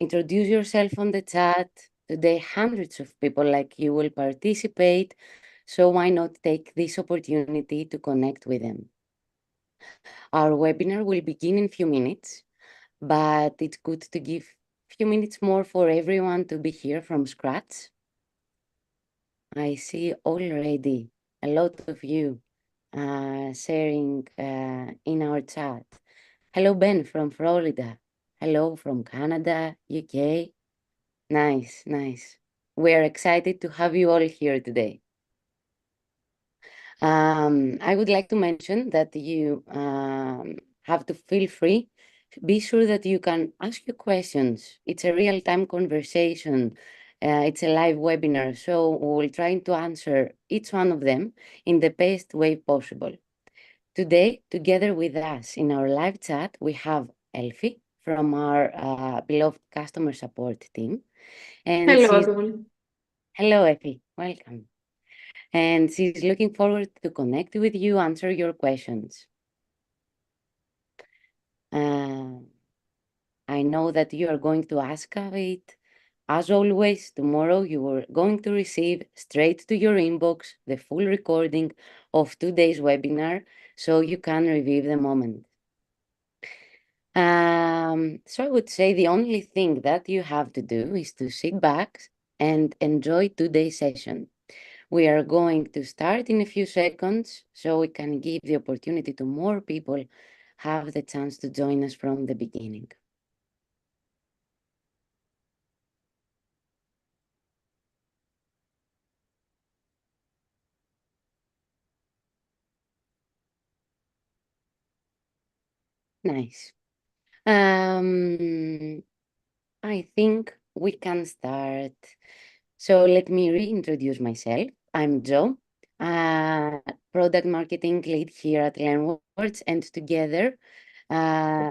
introduce yourself on the chat. Today, hundreds of people like you will participate, so why not take this opportunity to connect with them? Our webinar will begin in a few minutes, but it's good to give a few minutes more for everyone to be here from scratch. I see already a lot of you sharing in our chat. Hello, Ben from Florida. Hello from Canada, UK. Nice, nice. We're excited to have you all here today. I would like to mention that you have to feel free. Be sure that you can ask your questions. It's a real-time conversation. It's a live webinar, so we'll try to answer each one of them in the best way possible. Today, together with us in our live chat, we have Elfie from our beloved customer support team. And Hello, she's everyone. Hello, Effie. Welcome. And she's looking forward to connect with you, answer your questions. I know that you are going to ask of it. As always, tomorrow you are going to receive straight to your inbox the full recording of today's webinar so you can review the moment. So I would say the only thing that you have to do is to sit back and enjoy today's session. We are going to start in a few seconds so we can give the opportunity to more people have the chance to join us from the beginning. Nice. I think we can start. So let me reintroduce myself. I'm Joe, uh, product marketing lead here at LearnWords, and together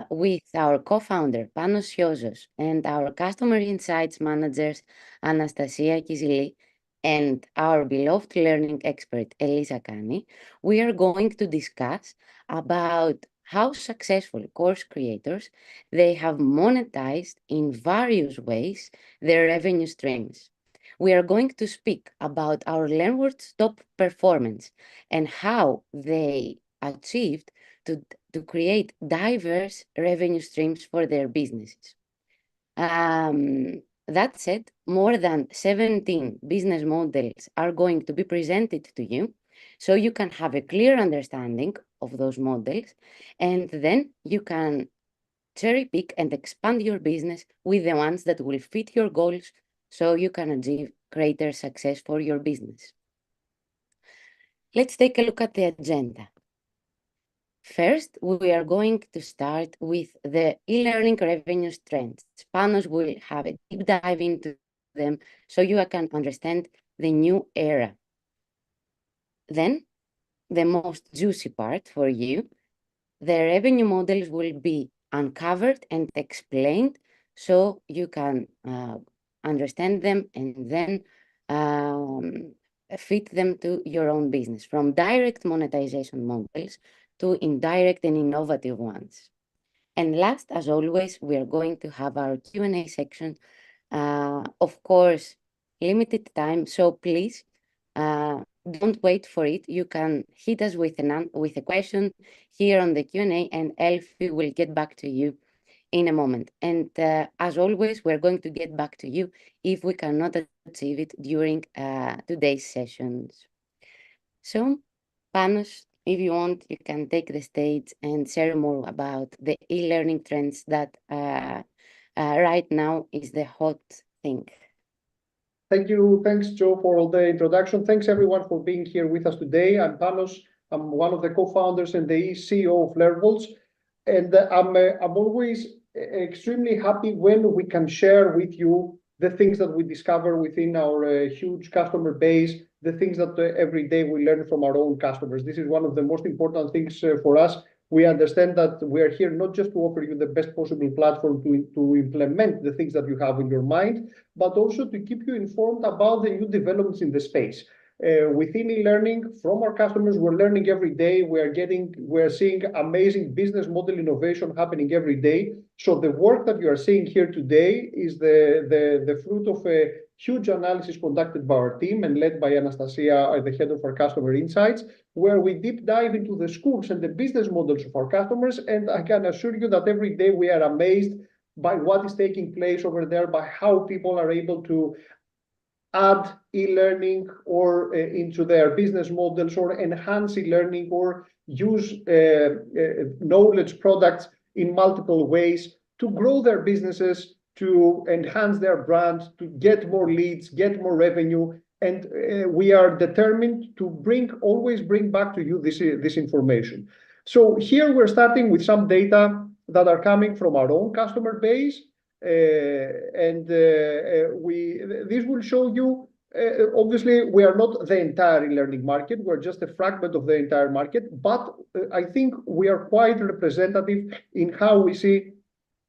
with our co-founder Panos Siosos and our customer insights managers Anastasia Kizili and our beloved learning expert Elisa Kani, we are going to discuss about how successful course creators they have monetized in various ways their revenue streams. We are going to speak about our LearnWords top performance and how they achieved to create diverse revenue streams for their businesses. That said, more than 17 business models are going to be presented to you so you can have a clear understanding of those models, and then you can cherry pick and expand your business with the ones that will fit your goals so you can achieve greater success for your business. Let's take a look at the agenda. First, we are going to start with the e-learning revenue trends. Panos will have a deep dive into them so you can understand the new era. Then, the most juicy part for you, the revenue models will be uncovered and explained so you can understand them and then fit them to your own business, from direct monetization models to indirect and innovative ones. And last, as always, we are going to have our Q&A section. Of course, limited time, so please don't wait for it. You can hit us with a question here on the Q&A, and Elfie will get back to you in a moment. And as always, we're going to get back to you if we cannot achieve it during today's sessions. So, Panos, if you want, you can take the stage and share more about the e-learning trends that right now is the hot thing. Thank you. Thanks, Joe, for all the introduction. Thanks, everyone, for being here with us today. I'm Panos. I'm one of the co-founders and the CEO of LearnWords. And I'm always extremely happy when we can share with you the things that we discover within our huge customer base, the things that every day we learn from our own customers. This is one of the most important things for us. We understand that we are here not just to offer you the best possible platform to implement the things that you have in your mind, but also to keep you informed about the new developments in the space. within eLearning from our customers. We're learning every day. We're seeing amazing business model innovation happening every day. So the work that you are seeing here today is the fruit of a huge analysis conducted by our team and led by Anastasia, the head of our customer insights, where we deep dive into the schools and the business models of our customers. And I can assure you that every day we are amazed by what is taking place over there, by how people are able to add e-learning or into their business models, or enhance e-learning, or use knowledge products in multiple ways to grow their businesses, to enhance their brand, to get more leads, get more revenue. And we are determined to always bring back to you this information. So here we're starting with some data that are coming from our own customer base. This will show you, obviously, we are not the entire e-learning market. We're just a fragment of the entire market, but I think we are quite representative in how we see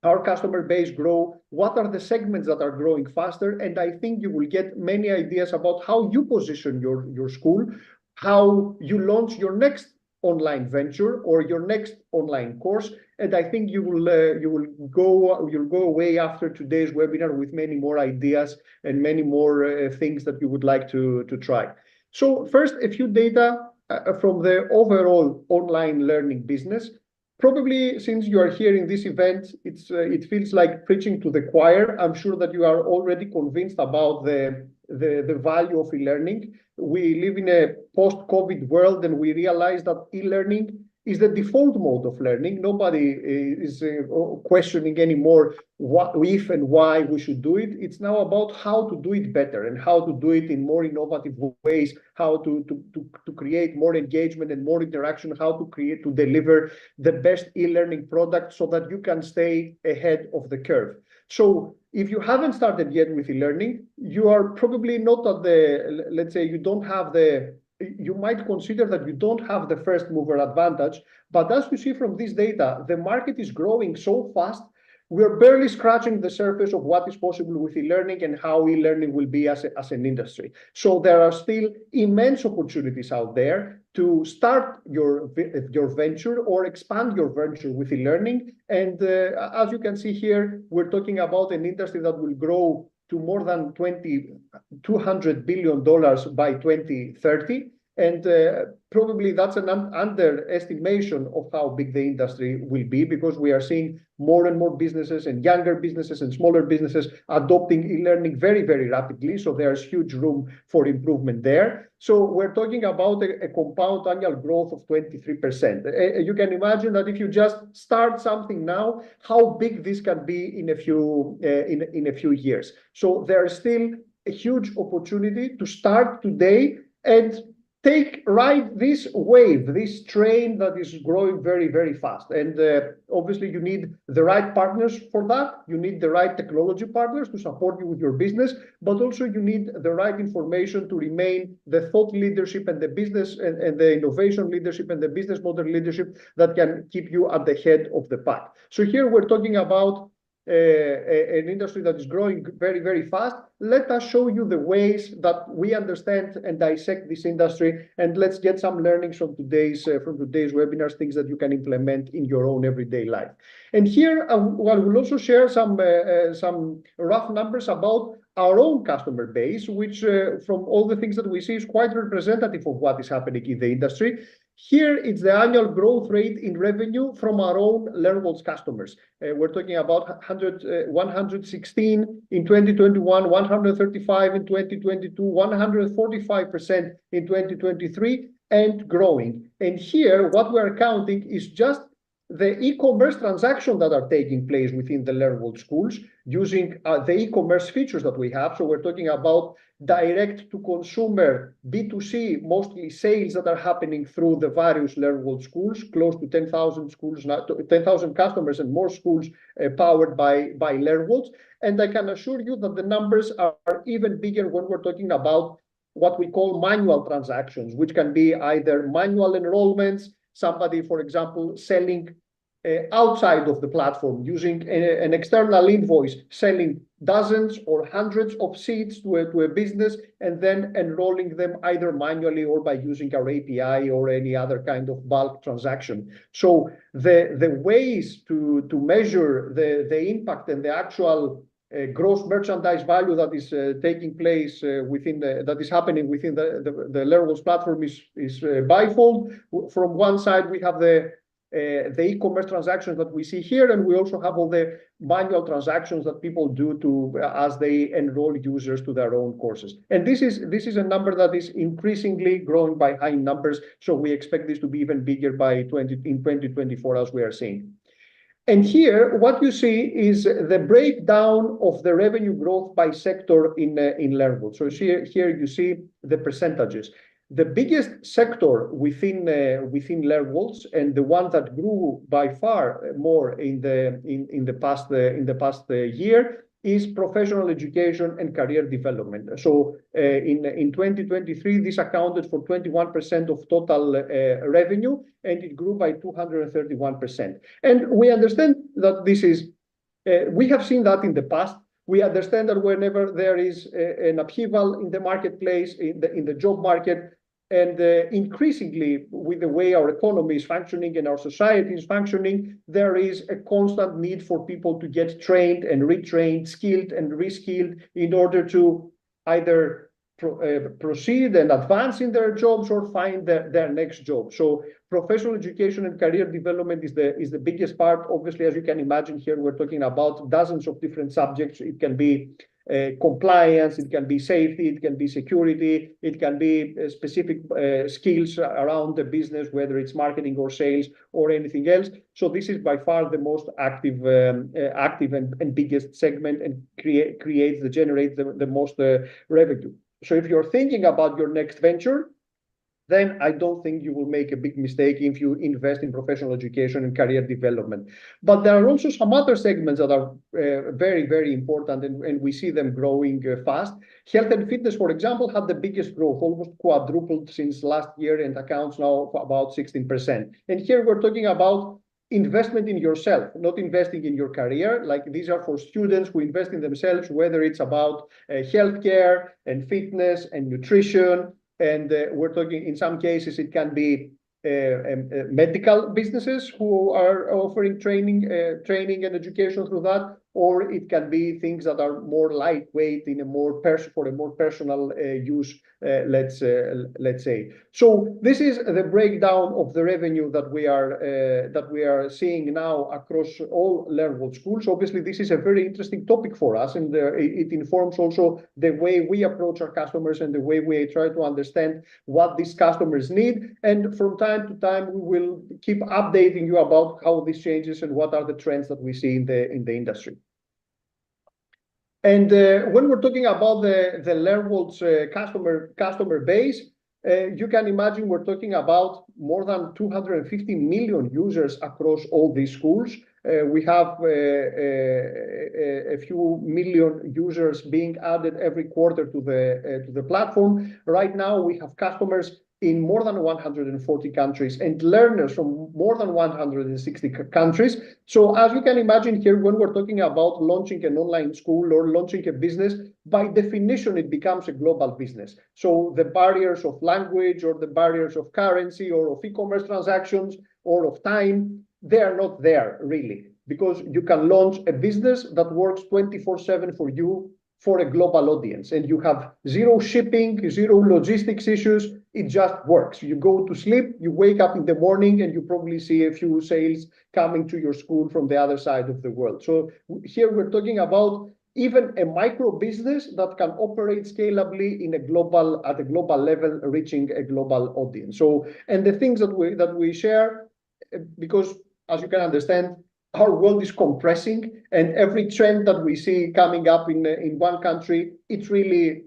our customer base grow, what are the segments that are growing faster, and I think you will get many ideas about how you position your school, how you launch your next online venture or your next online course. And I think you'll go away after today's webinar with many more ideas and many more things that you would like to try. So first, a few data from the overall online learning business. Probably since you are here in this event, it feels like preaching to the choir. I'm sure that you are already convinced about the value of e-learning. We live in a post-COVID world, and we realize that e-learning is the default mode of learning. Nobody is questioning anymore what, if and why we should do it. It's now about how to do it better and how to do it in more innovative ways, how to create more engagement and more interaction, how to deliver the best e-learning product so that you can stay ahead of the curve. So if you haven't started yet with e-learning, you are probably not at the, let's say, you might consider that you don't have the first mover advantage, but as we see from this data, the market is growing so fast, we're barely scratching the surface of what is possible with e-learning and how e-learning will be as an industry. So there are still immense opportunities out there to start your venture or expand your venture with e-learning. And as you can see here, we're talking about an industry that will grow to more than $200 billion by 2030. And probably that's an underestimation of how big the industry will be, because we are seeing more and more businesses and younger businesses and smaller businesses adopting e-learning very, very rapidly. So there's huge room for improvement there. So we're talking about a compound annual growth of 23%. You can imagine that if you just start something now, how big this can be in a few years. So there's still a huge opportunity to start today and ride this wave, this train that is growing very, very fast. And obviously, you need the right partners for that. You need the right technology partners to support you with your business, but also you need the right information to remain the thought leadership and the business and the innovation leadership and the business model leadership that can keep you at the head of the pack. So here we're talking about an industry that is growing very, very fast. Let us show you the ways that we understand and dissect this industry, and let's get some learnings from today's webinars, things that you can implement in your own everyday life. And here I will also share some rough numbers about our own customer base, which from all the things that we see is quite representative of what is happening in the industry. Here, it's the annual growth rate in revenue from our own LearnWorld's customers. We're talking about 116 in 2021, 135 in 2022, 145% in 2023, and growing. And here, what we're counting is just the e-commerce transactions that are taking place within the LearnWorld schools using the e-commerce features that we have. So we're talking about direct to consumer, B2C, mostly sales that are happening through the various LearnWorld schools, close to 10,000 schools, 10,000 customers and more schools powered by LearnWorld. And I can assure you that the numbers are even bigger when we're talking about what we call manual transactions, which can be either manual enrollments, somebody, for example, selling outside of the platform using an external invoice, selling dozens or hundreds of seats to a business, and then enrolling them either manually or by using our API or any other kind of bulk transaction. So the ways to measure the impact and the actual gross merchandise value that is taking place that is happening within the Learnworld's platform is bifold. From one side, we have the e-commerce transactions that we see here, and we also have all the manual transactions that people do as they enroll users to their own courses. And this is a number that is increasingly growing by high numbers. So we expect this to be even bigger in 2024, as we are seeing. And here, what you see is the breakdown of the revenue growth by sector in Learnworld. So here you see the percentages. The biggest sector within Learnworld, and the one that grew by far more in the past year, is professional education and career development. So in 2023, this accounted for 21% of total revenue, and it grew by 231%. And we understand that this is, we have seen that in the past. We understand that whenever there is an upheaval in the marketplace, in the job market, and increasingly, with the way our economy is functioning and our society is functioning, there is a constant need for people to get trained and retrained, skilled and reskilled in order to either proceed and advance in their jobs or find their next job. So professional education and career development is the biggest part. Obviously, as you can imagine, here we're talking about dozens of different subjects. It can be compliance, it can be safety, it can be security, it can be specific skills around the business, whether it's marketing or sales or anything else. So this is by far the most active and biggest segment, and generates the most revenue. So if you're thinking about your next venture, then I don't think you will make a big mistake if you invest in professional education and career development. But there are also some other segments that are very, very important, and we see them growing fast. Health and fitness, for example, had the biggest growth, almost quadrupled since last year, and accounts now for about 16%. And here we're talking about investment in yourself, not investing in your career. Like, these are for students who invest in themselves, whether it's about healthcare and fitness and nutrition. And we're talking, in some cases, it can be medical businesses who are offering training and education through that, or it can be things that are more lightweight in for a more personal use, let's say. So this is the breakdown of the revenue that we are seeing now across all Learnworld schools. Obviously, this is a very interesting topic for us, and it informs also the way we approach our customers and the way we try to understand what these customers need. And from time to time, we will keep updating you about how this changes and what are the trends that we see in the industry. And when we're talking about the Learnworld's customer base, you can imagine we're talking about more than 250 million users across all these schools. We have a few million users being added every quarter to the platform. Right now, we have customers in more than 140 countries and learners from more than 160 countries. So as you can imagine here, when we're talking about launching an online school or launching a business, by definition, it becomes a global business. So the barriers of language or the barriers of currency or of e-commerce transactions or of time, they are not there really, because you can launch a business that works 24/7 for you, for a global audience, and you have zero shipping, zero logistics issues. It just works. You go to sleep, you wake up in the morning, and you probably see a few sales coming to your school from the other side of the world. So here we're talking about even a micro business that can operate scalably at a global level, reaching a global audience. So, and the things that we share, because as you can understand, our world is compressing, and every trend that we see coming up in one country, it really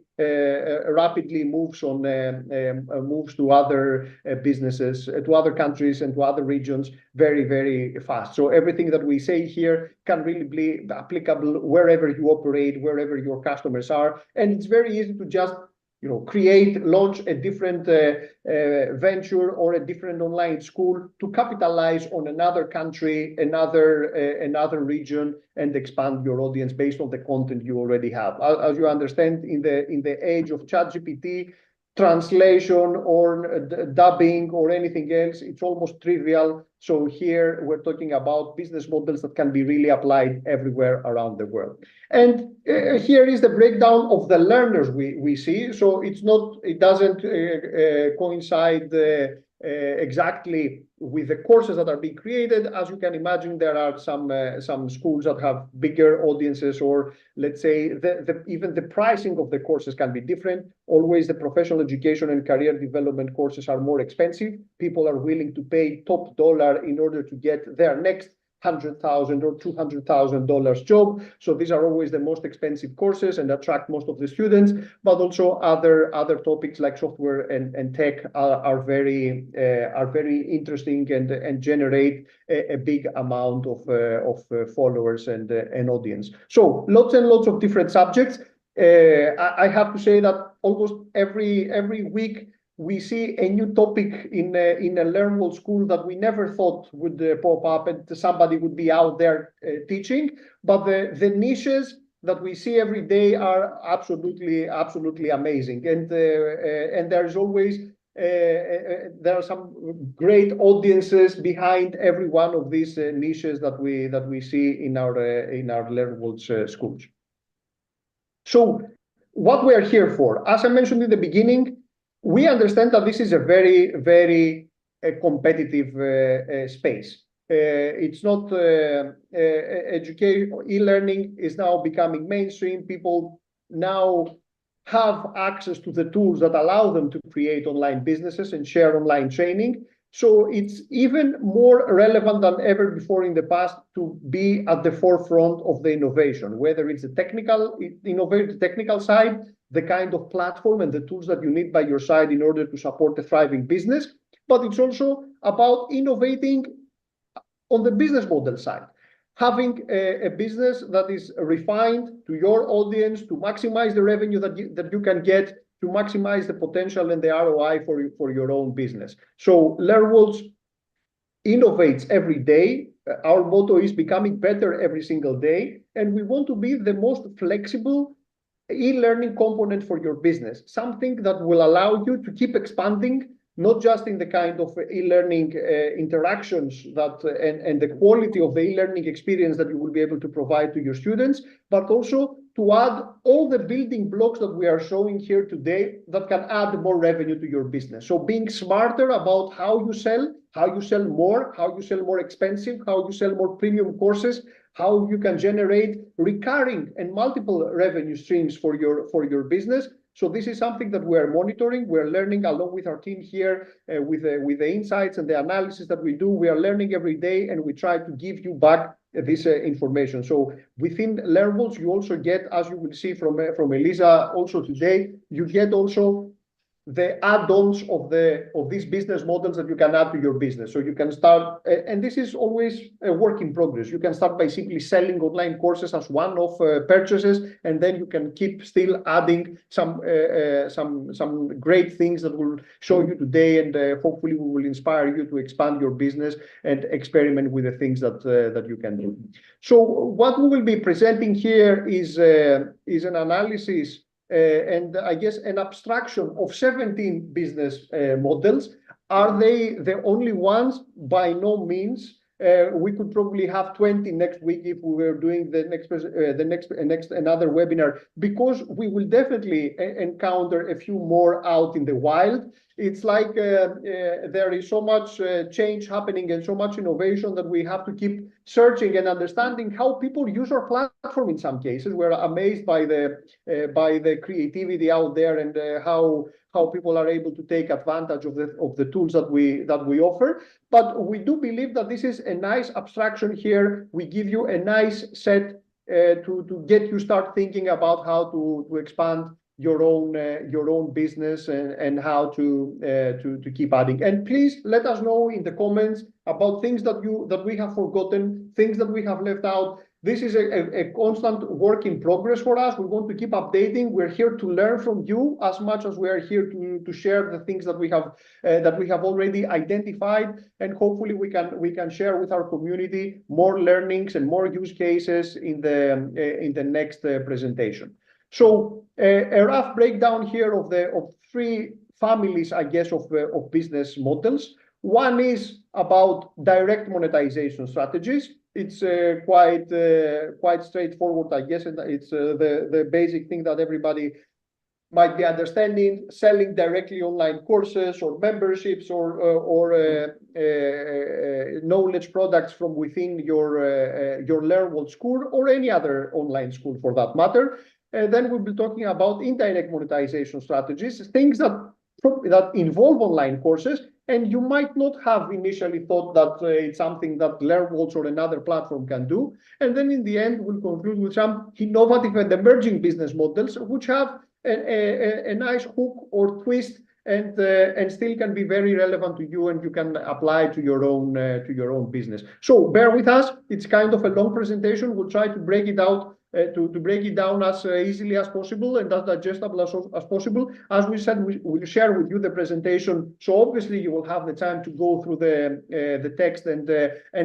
rapidly moves to other businesses, to other countries, and to other regions very, very fast. So everything that we say here can really be applicable wherever you operate, wherever your customers are, and it's very easy to just launch a different venture or a different online school to capitalize on another country, another region, and expand your audience based on the content you already have. As you understand, in the age of ChatGPT, translation or dubbing or anything else, it's almost trivial. So here we're talking about business models that can be really applied everywhere around the world. And here is the breakdown of the learners we see. So it doesn't coincide exactly with the courses that are being created. As you can imagine, there are some schools that have bigger audiences, or let's say even the pricing of the courses can be different. Always the professional education and career development courses are more expensive. People are willing to pay top dollar in order to get their next $100,000 or $200,000 job. So these are always the most expensive courses and attract most of the students, but also other topics like software and tech are very interesting and generate a big amount of followers and audience. So lots and lots of different subjects. I have to say that almost every week we see a new topic in a Learnable school that we never thought would pop up and somebody would be out there teaching. But the niches that we see every day are absolutely amazing. And there's always there are some great audiences behind every one of these niches that we see in our Learnable schools. So what we are here for, as I mentioned in the beginning, we understand that this is a very competitive space. It's not e-learning is now becoming mainstream. People now have access to the tools that allow them to create online businesses and share online training. So it's even more relevant than ever before in the past to be at the forefront of the innovation, whether it's the technical side, the kind of platform and the tools that you need by your side in order to support a thriving business, but it's also about innovating on the business model side, having a business that is refined to your audience to maximize the revenue that you can get, to maximize the potential and the ROI for your own business. So Learnable innovates every day. Our motto is becoming better every single day, and we want to be the most flexible e-learning component for your business, something that will allow you to keep expanding, not just in the kind of e-learning interactions and the quality of the e-learning experience that you will be able to provide to your students, but also to add all the building blocks that we are showing here today that can add more revenue to your business. So being smarter about how you sell more expensive, how you sell more premium courses, how you can generate recurring and multiple revenue streams for your business. So this is something that we're monitoring. We're learning along with our team here with the insights and the analysis that we do. We are learning every day, and we try to give you back this information. So within Learnables, you also get, as you will see from Elisa also today, you get also the add-ons of these business models that you can add to your business. So you can start, and this is always a work in progress. You can start by simply selling online courses as one-off purchases, and then you can keep still adding some great things that we'll show you today, and hopefully we will inspire you to expand your business and experiment with the things that you can do. So what we will be presenting here is an analysis and I guess an abstraction of 17 business models. Are they the only ones? By no means. We could probably have 20 next week if we were doing the next another webinar, because we will definitely encounter a few more out in the wild. It's like there is so much change happening and so much innovation that we have to keep searching and understanding how people use our platform. In some cases, we're amazed by the creativity out there and how people are able to take advantage of the tools that we offer. But we do believe that this is a nice abstraction here. We give you a nice set to get you start thinking about how to expand your own business and how to keep adding. And please let us know in the comments about things that we have forgotten, things that we have left out. This is a constant work in progress for us. We want to keep updating. We're here to learn from you as much as we are here to share the things that we have already identified, and hopefully we can share with our community more learnings and more use cases in the next presentation. So a rough breakdown here of three families, I guess, of business models. One is about direct monetization strategies. It's quite straightforward, I guess, and it's the basic thing that everybody might be understanding: selling directly online courses or memberships or knowledge products from within your LearnWorld school or any other online school for that matter. And then we'll be talking about indirect monetization strategies, things that involve online courses, and you might not have initially thought that it's something that LearnWorld or another platform can do. And then in the end, we'll conclude with some innovative and emerging business models which have a nice hook or twist and still can be very relevant to you, and you can apply to your own business. So bear with us. It's kind of a long presentation. We'll try to break it out. To break it down as easily as possible and as digestible as possible. As we said, we'll share with you the presentation, so obviously you will have the time to go through the text and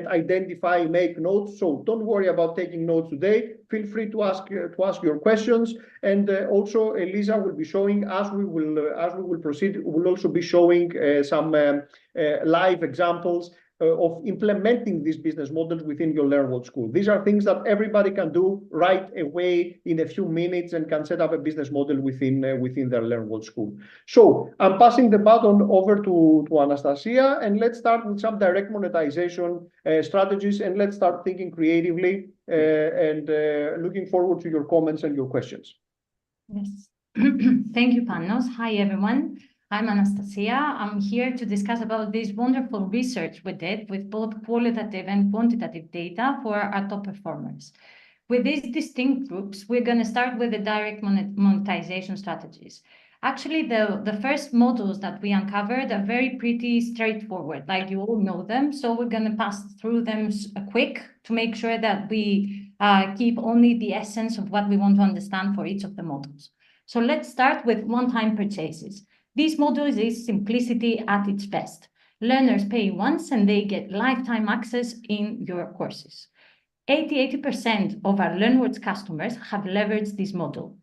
identify, make notes. So don't worry about taking notes today. Feel free to ask your questions, and also Elisa will be showing, as we will proceed. We'll also be showing some live examples of implementing these business models within your LearnWorld school. These are things that everybody can do right away in a few minutes and can set up a business model within their LearnWorld school. So I'm passing the baton over to Anastasia, and let's start with some direct monetization strategies, and let's start thinking creatively and looking forward to your comments and your questions. Yes. Thank you, Panos. Hi, everyone. I'm Anastasia. I'm here to discuss about this wonderful research we did with both qualitative and quantitative data for our top performers. With these distinct groups, we're going to start with the direct monetization strategies. Actually, the first models that we uncovered are very pretty straightforward, like you all know them. So we're going to pass through them quick to make sure that we keep only the essence of what we want to understand for each of the models. So let's start with one-time purchases. This model is simplicity at its best. Learners pay once and they get lifetime access in your courses. 80% of our LearnWords customers have leveraged this model.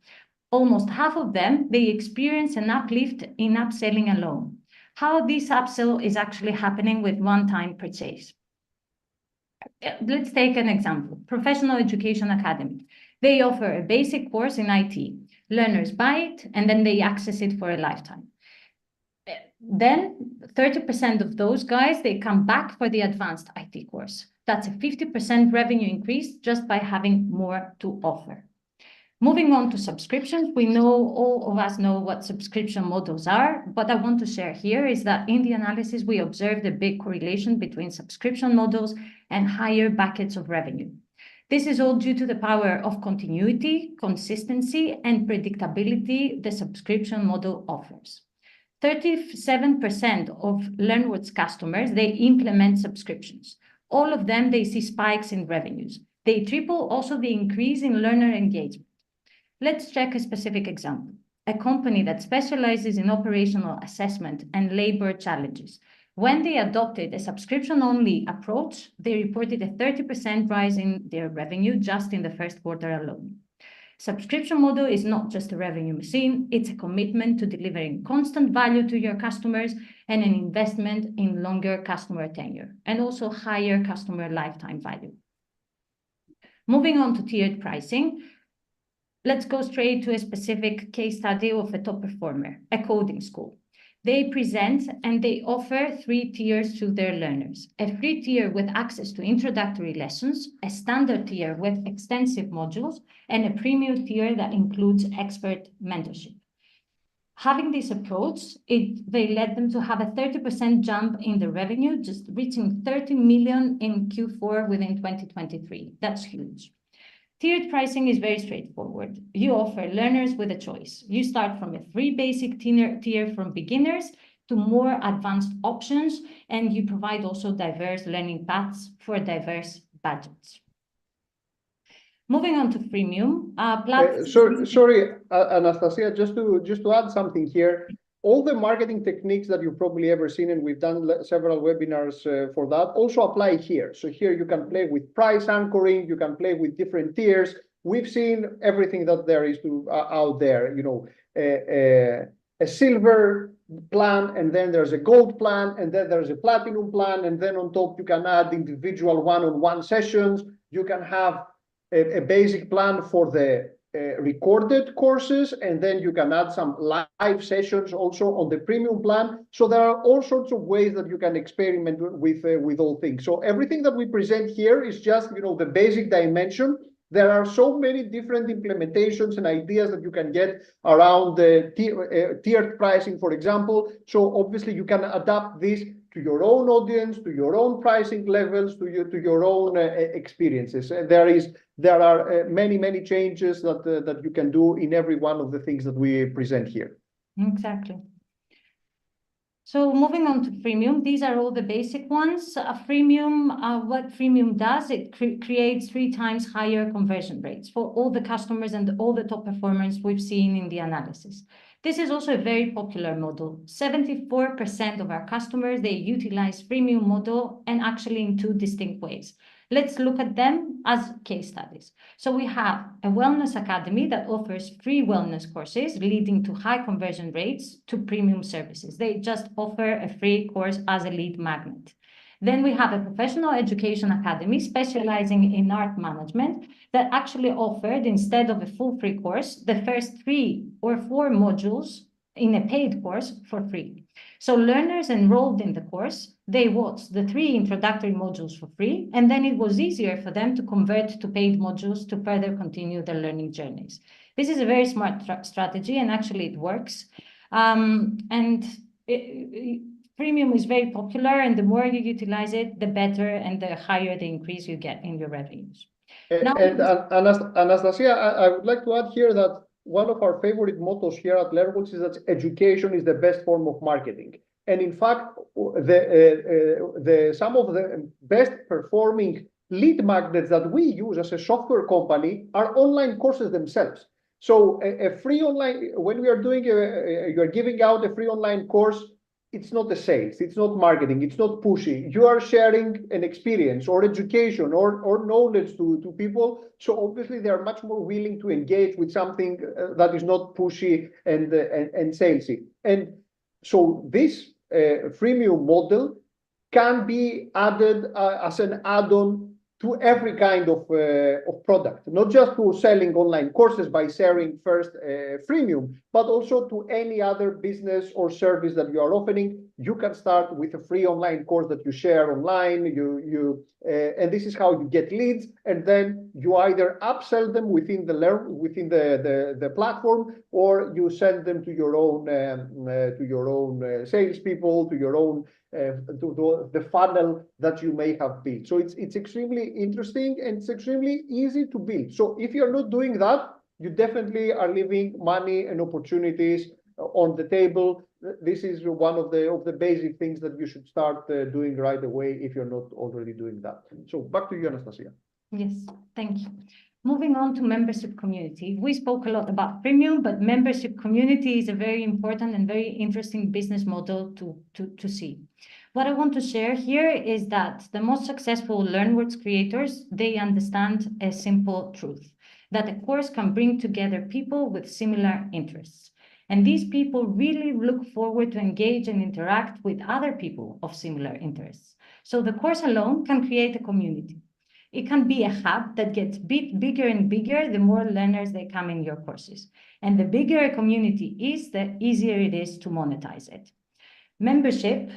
Almost half of them, they experience an uplift in upselling alone. How this upsell is actually happening with one-time purchase. Let's take an example. Professional Education Academy. They offer a basic course in IT. Learners buy it and then they access it for a lifetime. Then 30% of those guys, they come back for the advanced IT course. That's a 50% revenue increase just by having more to offer. Moving on to subscriptions, we know, all of us know what subscription models are. What I want to share here is that in the analysis, we observed a big correlation between subscription models and higher buckets of revenue. This is all due to the power of continuity, consistency, and predictability the subscription model offers. 37% of LearnWords customers, they implement subscriptions. All of them, they see spikes in revenues. They triple also the increase in learner engagement. Let's check a specific example. A company that specializes in operational assessment and labor challenges. When they adopted a subscription-only approach, they reported a 30% rise in their revenue just in the first quarter alone. Subscription model is not just a revenue machine, it's a commitment to delivering constant value to your customers and an investment in longer customer tenure and also higher customer lifetime value. Moving on to tiered pricing, let's go straight to a specific case study of a top performer, a coding school. They present and they offer 3 tiers to their learners. A free tier with access to introductory lessons, a standard tier with extensive modules, and a premium tier that includes expert mentorship. Having this approach, they led them to have a 30% jump in the revenue, just reaching 30 million in Q4 within 2023. That's huge. Tiered pricing is very straightforward. You offer learners with a choice. You start from a free basic tier from beginners to more advanced options, and you provide also diverse learning paths for diverse budgets. Moving on to freemium, Sorry, Anastasia, just to add something here. All the marketing techniques that you've probably ever seen, and we've done several webinars for that, also apply here. So here you can play with price anchoring, you can play with different tiers. We've seen everything that there is out there, you know, a silver plan, and then there's a gold plan, and then there's a platinum plan, and then on top you can add individual one-on-one sessions. You can have a basic plan for the recorded courses, and then you can add some live sessions also on the premium plan. So there are all sorts of ways that you can experiment with all things. So everything that we present here is just, you know, the basic dimension. There are so many different implementations and ideas that you can get around the tiered pricing, for example. So obviously you can adapt this to your own audience, to your own pricing levels, to your own experiences. There are many changes that you can do in every one of the things that we present here. Exactly. So moving on to freemium, these are all the basic ones. Freemium, what freemium does, it creates 3 times higher conversion rates for all the customers and all the top performers we've seen in the analysis. This is also a very popular model. 74% of our customers, they utilize freemium model, and actually in 2 distinct ways. Let's look at them as case studies. So we have a wellness academy that offers free wellness courses leading to high conversion rates to premium services. They just offer a free course as a lead magnet. Then we have a professional education academy specializing in art management that actually offered, instead of a full free course, the first 3 or 4 modules in a paid course for free. So learners enrolled in the course, they watched the 3 introductory modules for free, and then it was easier for them to convert to paid modules to further continue their learning journeys. This is a very smart strategy, and actually it works. Premium is very popular, and the more you utilize it, the better and the higher the increase you get in your revenues. Anastasia, I would like to add here that one of our favorite mottos here at Learnworks is that education is the best form of marketing. And in fact, some of the best performing lead magnets that we use as a software company are online courses themselves. So a free online, when we are doing, you're giving out a free online course, it's not a sales, it's not marketing, it's not pushy. You are sharing an experience or education or knowledge to people. So obviously they are much more willing to engage with something that is not pushy and salesy. And so this freemium model can be added as an add-on to every kind of product, not just to selling online courses by sharing first freemium, but also to any other business or service that you are offering. You can start with a free online course that you share online. And this is how you get leads, and then you either upsell them within the platform, or you send them to your own salespeople, to your own to the funnel that you may have built. So it's extremely interesting, and it's extremely easy to build. So if you're not doing that, you definitely are leaving money and opportunities on the table. This is one of the basic things that you should start doing right away if you're not already doing that. So back to you, Anastasia. Yes, thank you. Moving on to membership community. We spoke a lot about premium, but membership community is a very important and very interesting business model to see. What I want to share here is that the most successful Learnworks creators, they understand a simple truth, that a course can bring together people with similar interests. And these people really look forward to engage and interact with other people of similar interests. So the course alone can create a community. It can be a hub that gets bigger and bigger the more learners they come in your courses. And the bigger a community is, the easier it is to monetize it. Membership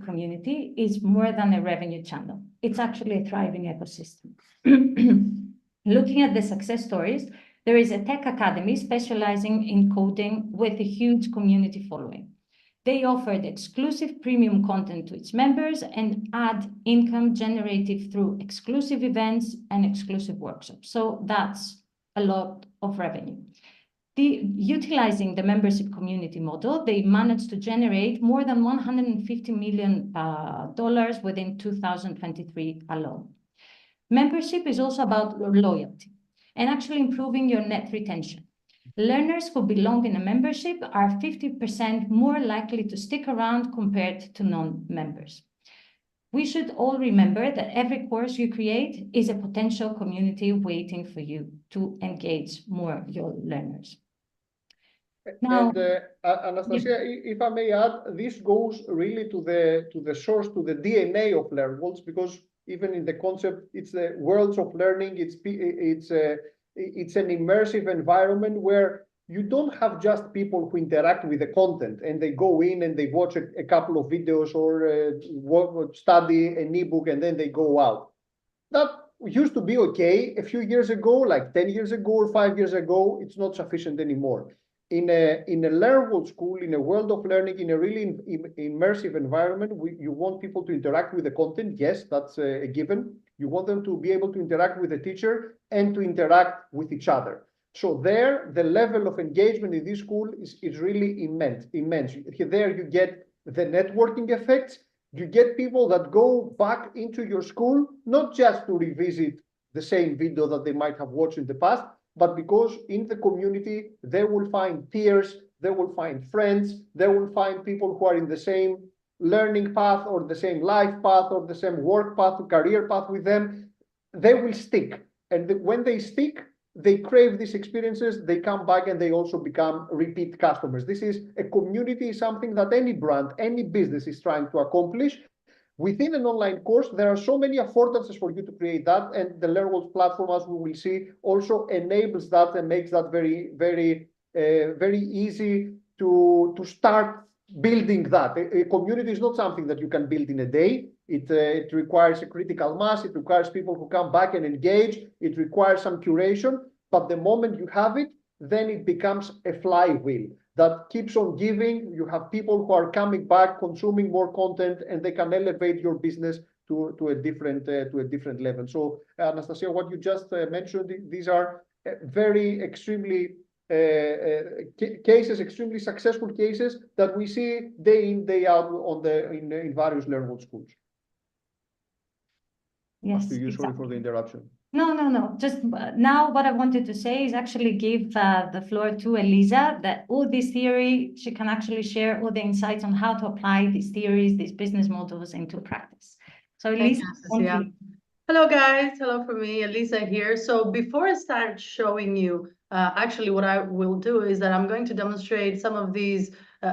community is more than a revenue channel. It's actually a thriving ecosystem. Looking at the success stories, there is a tech academy specializing in coding with a huge community following. They offered exclusive premium content to its members and add income generated through exclusive events and exclusive workshops. So that's a lot of revenue. Utilizing the membership community model, they managed to generate more than $150 million within 2023 alone. Membership is also about loyalty. and actually improving your net retention. Learners who belong in a membership are 50% more likely to stick around compared to non-members. We should all remember that every course you create is a potential community waiting for you to engage more your learners. Now, and Anastasia, if I may add, this goes really to the source, to the DNA of Learnworlds, because even in the concept, it's the worlds of learning. It's an immersive environment where you don't have just people who interact with the content and they go in and they watch a couple of videos or study an ebook and then they go out. That used to be okay a few years ago, like 10 years ago or 5 years ago. It's not sufficient anymore. In a Learnworld school, in a world of learning, in a really immersive environment, you want people to interact with the content. Yes, that's a given. You want them to be able to interact with the teacher and to interact with each other. So there, the level of engagement in this school is really immense. There you get the networking effects. You get people that go back into your school, not just to revisit the same video that they might have watched in the past, but because in the community, they will find peers, they will find friends, they will find people who are in the same learning path or the same life path or the same work path, career path with them. They will stick. And when they stick, they crave these experiences, they come back and they also become repeat customers. This is a community, something that any brand, any business is trying to accomplish. Within an online course, there are so many affordances for you to create that, and the Learnworlds platform, as we will see, also enables that and makes that very easy to start building that. A community is not something that you can build in a day. It requires a critical mass. It requires people who come back and engage. It requires some curation. But the moment you have it, then it becomes a flywheel that keeps on giving. You have people who are coming back, consuming more content, and they can elevate your business to a different level. So, Anastasia, what you just mentioned, these are very extremely cases, extremely successful cases that we see day in, day out in various Learnworld schools. Yes, to you, exactly. sorry for the interruption. No. Just now what I wanted to say is actually give the floor to Elisa, that all this theory, she can actually share all the insights on how to apply these theories, these business models into practice. So Elisa, hello guys, hello from me, Elisa here. So before I start showing you, actually what I will do is that I'm going to demonstrate some of these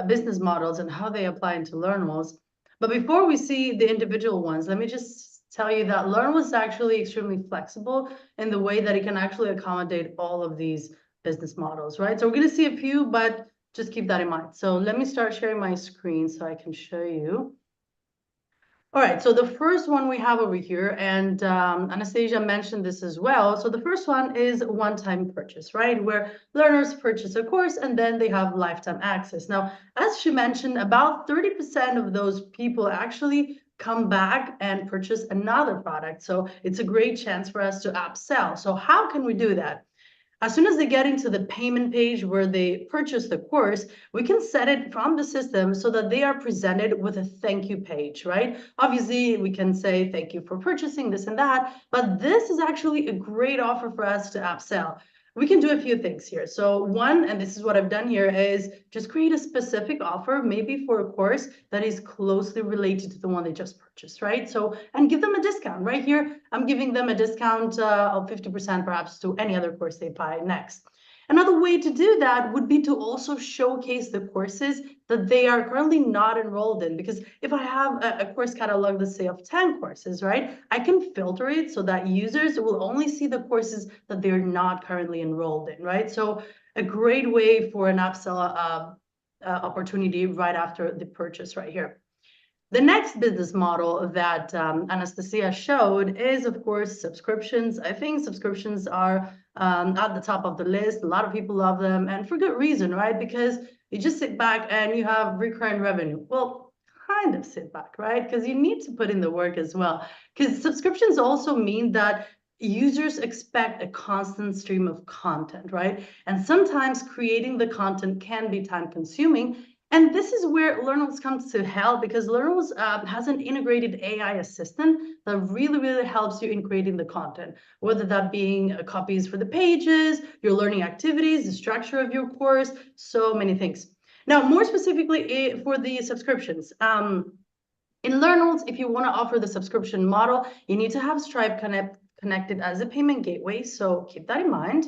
business models and how they apply into Learnworlds. But before we see the individual ones, let me just tell you that Learnworlds is actually extremely flexible in the way that it can actually accommodate all of these business models, right? So we're going to see a few, but just keep that in mind. So let me start sharing my screen so I can show you. All right, so the first one we have over here, and Anastasia mentioned this as well. So the first one is one-time purchase, right? Where learners purchase a course and then they have lifetime access. Now, as she mentioned, about 30% of those people actually come back and purchase another product. So it's a great chance for us to upsell. So how can we do that? As soon as they get into the payment page where they purchase the course, we can set it from the system so that they are presented with a thank you page, right? Obviously, we can say thank you for purchasing this and that, but this is actually a great offer for us to upsell. We can do a few things here. So one, and this is what I've done here, is just create a specific offer, maybe for a course that is closely related to the one they just purchased, right? So, and give them a discount. Right here, I'm giving them a discount of 50% perhaps to any other course they buy next. Another way to do that would be to also showcase the courses that they are currently not enrolled in. Because if I have a course catalog, let's say of 10 courses, right, I can filter it so that users will only see the courses that they're not currently enrolled in, right? So a great way for an upsell opportunity right after the purchase right here. The next business model that Anastasia showed is, of course, subscriptions. I think subscriptions are at the top of the list. A lot of people love them, and for good reason, right? Because you just sit back and you have recurring revenue. Well, kind of sit back, right? Because you need to put in the work as well. Because subscriptions also mean that users expect a constant stream of content, right? And sometimes creating the content can be time consuming. And this is where Learnals comes to help, because Learnals has an integrated AI assistant that really, really helps you in creating the content, whether that being copies for the pages, your learning activities, the structure of your course, so many things. Now, more specifically for the subscriptions, in Learnals, if you want to offer the subscription model, you need to have Stripe connected as a payment gateway, so keep that in mind.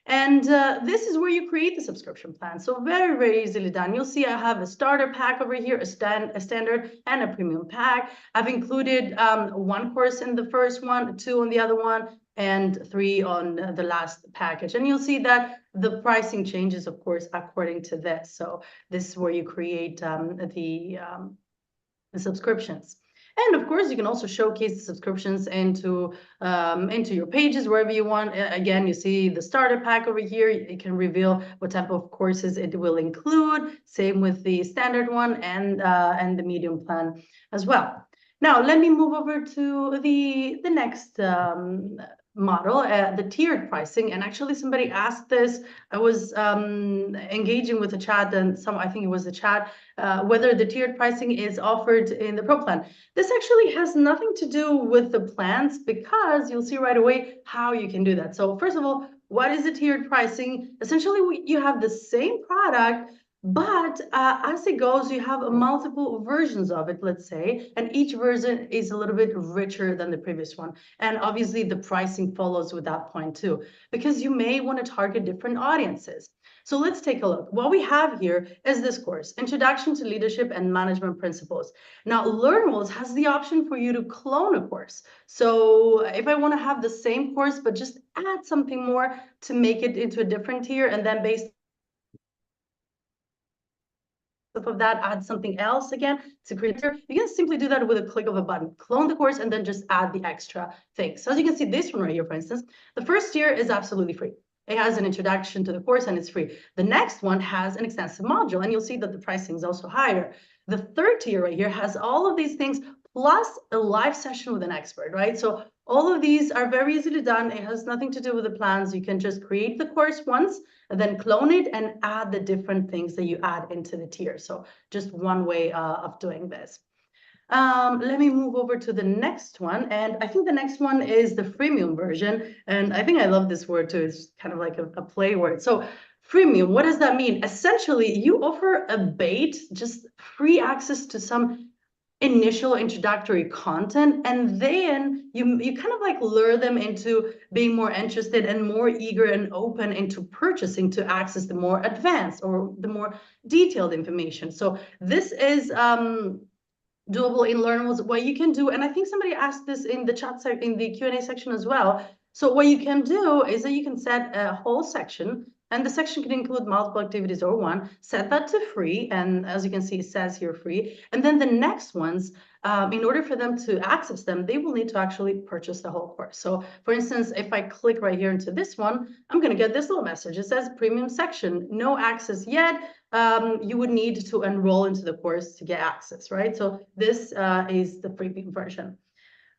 And this is where you create the subscription plan. So very, very easily done. You'll see I have a starter pack over here, a standard and a premium pack. I've included 1 course in the first one, 2 on the other one, and 3 on the last package. And you'll see that the pricing changes, of course, according to this. So this is where you create the subscriptions. And of course, you can also showcase the subscriptions into your pages, wherever you want. Again, you see the starter pack over here. You can reveal what type of courses it will include. Same with the standard one and the medium plan as well. Now, let me move over to the next model, the tiered pricing. And actually, somebody asked this. I was engaging with the chat, and I think it was the chat, whether the tiered pricing is offered in the Pro plan. This actually has nothing to do with the plans, because you'll see right away how you can do that. So first of all, what is the tiered pricing? Essentially, you have the same product, but as it goes, you have multiple versions of it, let's say, and each version is a little bit richer than the previous one. And obviously, the pricing follows with that point too, because you may want to target different audiences. So let's take a look. What we have here is this course, Introduction to Leadership and Management Principles. Now, Learnals has the option for you to clone a course. So if I want to have the same course, but just add something more to make it into a different tier, and then based of that, add something else again to create, you can simply do that with a click of a button. Clone the course and then just add the extra things. So as you can see, this one right here, for instance, the first tier is absolutely free. It has an introduction to the course and it's free. The next one has an extensive module, and you'll see that the pricing is also higher. The third tier right here has all of these things plus a live session with an expert, right? So all of these are very easily done. It has nothing to do with the plans. You can just create the course once, and then clone it and add the different things that you add into the tier. So just one way of doing this. Let me move over to the next one. And I think the next one is the freemium version. And I think I love this word too. It's kind of like a play word. So freemium, what does that mean? Essentially, you offer a bait, just free access to some initial introductory content, and then you kind of like lure them into being more interested and more eager and open into purchasing to access the more advanced or the more detailed information. So this is doable in Learnals. What you can do, and I think somebody asked this in the chat in the Q&A section as well. So what you can do is that you can set a whole section, and the section can include multiple activities or one, set that to free. And as you can see, it says here free. And then the next ones, in order for them to access them, they will need to actually purchase the whole course. So for instance, if I click right here into this one, I'm going to get this little message. It says premium section, no access yet. You would need to enroll into the course to get access, right? So this is the freemium version.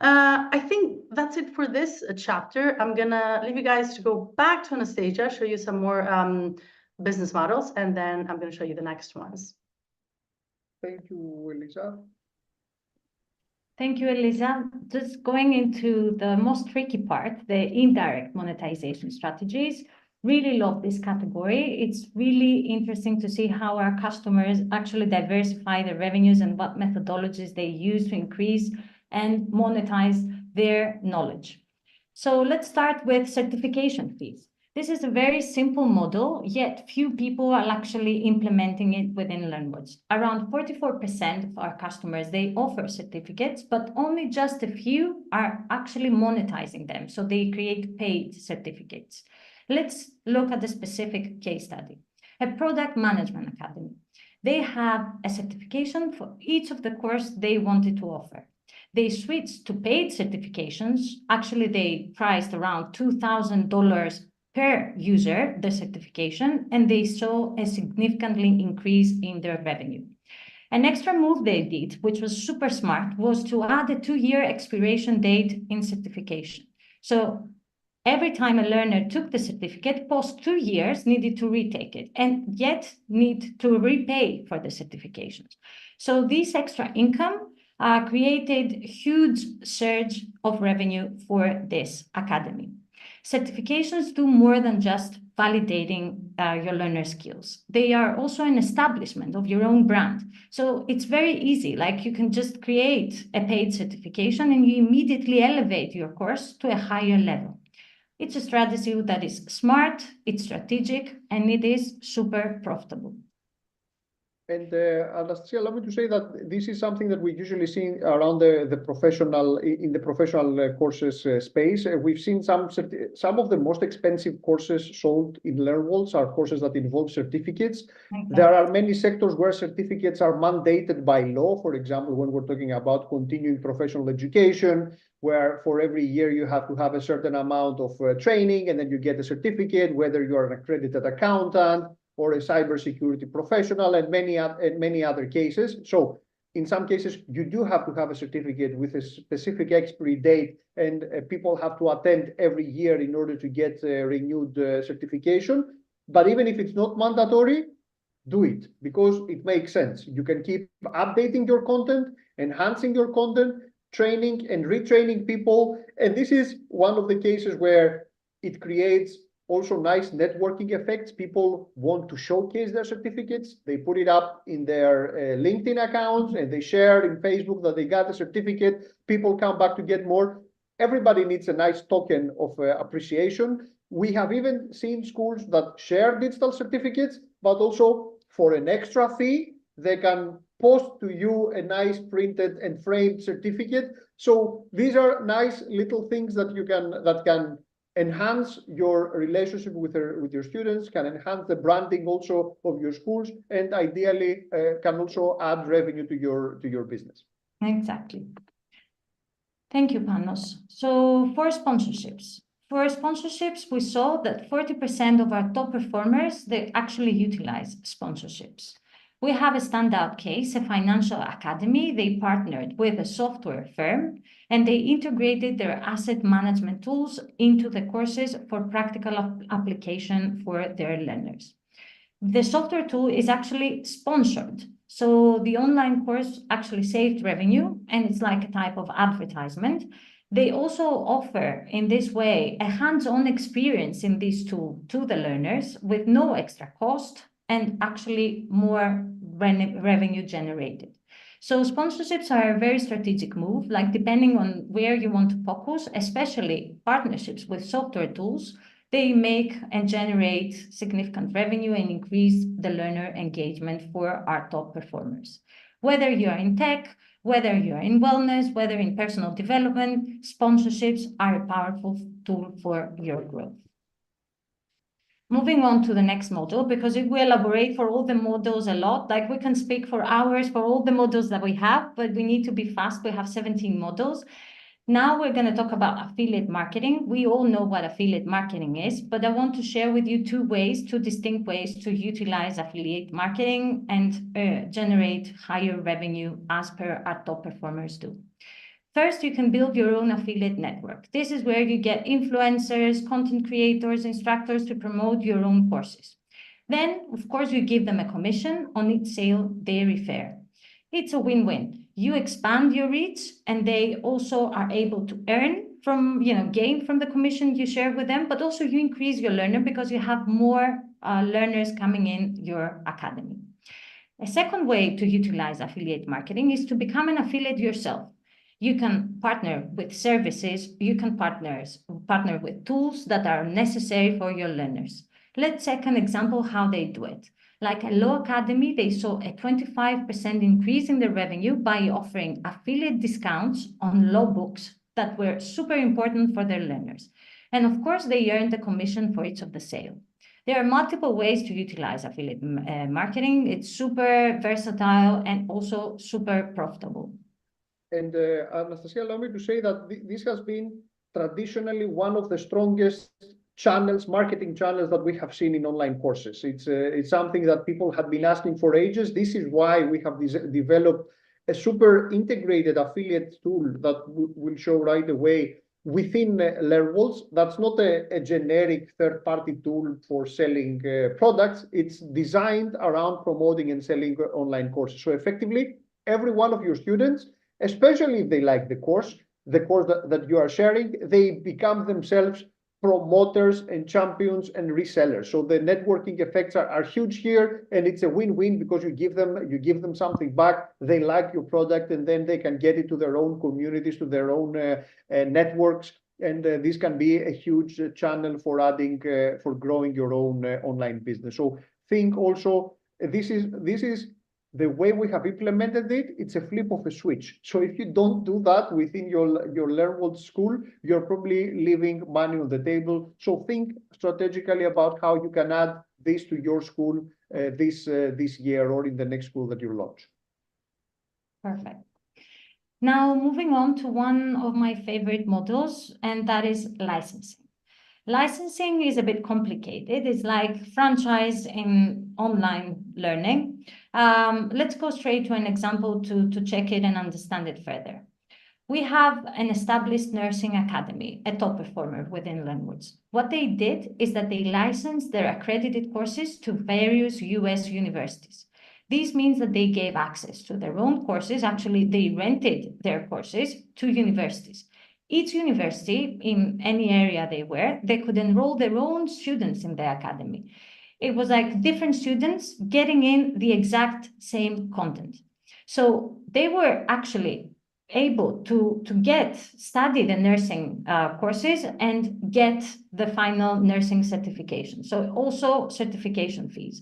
I think that's it for this chapter. I'm gonna leave you guys to go back to Anastasia, show you some more business models, and then I'm gonna show you the next ones. Thank you, Elisa. Thank you, Elisa. Just going into the most tricky part, the indirect monetization strategies. Really love this category. It's really interesting to see how our customers actually diversify their revenues and what methodologies they use to increase and monetize their knowledge. So let's start with certification fees. This is a very simple model, yet few people are actually implementing it within Learnwords. Around 44% of our customers, they offer certificates, but only just a few are actually monetizing them. So they create paid certificates. Let's look at a specific case study. A product management academy. They have a certification for each of the course they wanted to offer. They switched to paid certifications. Actually, they priced around $2,000 per user, the certification, and they saw a significantly increase in their revenue. An extra move they did, which was super smart, was to add a 2-year expiration date in certification. So Every time a learner took the certificate, post 2 years, needed to retake it, and yet need to repay for the certifications. So this extra income created a huge surge of revenue for this academy. Certifications do more than just validating your learner skills. They are also an establishment of your own brand. So it's very easy, like you can just create a paid certification and you immediately elevate your course to a higher level. It's a strategy that is smart, it's strategic, and it is super profitable. And Anastasia, allow me to say that this is something that we usually see around the professional in the professional courses space. We've seen some of the most expensive courses sold in LearnVaults are courses that involve certificates. Exactly. There are many sectors where certificates are mandated by law. For example, when we're talking about continuing professional education, where for every year you have to have a certain amount of training, and then you get a certificate, whether you're an accredited accountant or a cybersecurity professional, and many other cases. So in some cases, you do have to have a certificate with a specific expiry date, and people have to attend every year in order to get renewed certification. But even if it's not mandatory, do it, because it makes sense. You can keep updating your content, enhancing your content, training and retraining people. And this is one of the cases where it creates also nice networking effects. People want to showcase their certificates. They put it up in their LinkedIn accounts, and they share in Facebook that they got a certificate. People come back to get more. Everybody needs a nice token of appreciation. We have even seen schools that share digital certificates, but also for an extra fee, they can post to you a nice printed and framed certificate. So these are nice little things that can enhance your relationship with your students, can enhance the branding also of your schools, and ideally can also add revenue to your business. Exactly. Thank you, Panos. So for sponsorships, we saw that 40% of our top performers, they actually utilize sponsorships. We have a standout case, a financial academy. They partnered with a software firm, and they integrated their asset management tools into the courses for practical application for their learners. The software tool is actually sponsored. So the online course actually saved revenue, and it's like a type of advertisement. They also offer, in this way, a hands-on experience in this tool to the learners with no extra cost and actually more revenue generated. So sponsorships are a very strategic move, like depending on where you want to focus, especially partnerships with software tools, they make and generate significant revenue and increase the learner engagement for our top performers. Whether you're in tech, whether you're in wellness, whether in personal development, sponsorships are a powerful tool for your growth. Moving on to the next model, because if we elaborate for all the models a lot, like we can speak for hours for all the models that we have, but we need to be fast. We have 17 models. Now we're going to talk about affiliate marketing. We all know what affiliate marketing is, but I want to share with you two distinct ways to utilize affiliate marketing and generate higher revenue as per our top performers do. First, you can build your own affiliate network. This is where you get influencers, content creators, instructors to promote your own courses. Then, of course, you give them a commission on each sale they refer. It's a win-win. You expand your reach, and they also are able to earn from, gain from the commission you share with them, but also you increase your learner because you have more learners coming in your academy. A second way to utilize affiliate marketing is to become an affiliate yourself. You can partner with services, you can partner with tools that are necessary for your learners. Let's take an example how they do it. Like a Law Academy, they saw a 25% increase in their revenue by offering affiliate discounts on law books that were super important for their learners. And of course, they earned a commission for each of the sale. There are multiple ways to utilize affiliate marketing. It's super versatile and also super profitable. And Anastasia, allow me to say that this has been traditionally one of the strongest marketing channels that we have seen in online courses. It's something that people have been asking for ages. This is why we have developed a super integrated affiliate tool that we'll show right away, within Learnworlds. That's not a generic third-party tool for selling products. It's designed around promoting and selling online courses. So effectively, every one of your students, especially if they like the course that you are sharing, they become themselves promoters and champions and resellers. So the networking effects are huge here, and it's a win-win because you give them something back. They like your product, and then they can get it to their own communities, to their own networks, and this can be a huge channel for growing your own online business. So think also this is the way we have implemented it. It's a flip of a switch. So if you don't do that within your Learnworlds school, you're probably leaving money on the table. So think strategically about how you can add this to your school this year or in the next school that you launch. Perfect. Now, moving on to one of my favorite models, and that is licensing. Licensing is a bit complicated. It's like franchise in online learning. Let's go straight to an example to check it and understand it further. We have an established nursing academy, a top performer within Learnworlds. What they did is that they licensed their accredited courses to various US universities. This means that they gave access to their own courses. Actually, they rented their courses to universities. Each university, in any area they could enroll their own students in the academy. It was like different students getting in the exact same content. So they were actually able to study the nursing courses and get the final nursing certification. So also certification fees.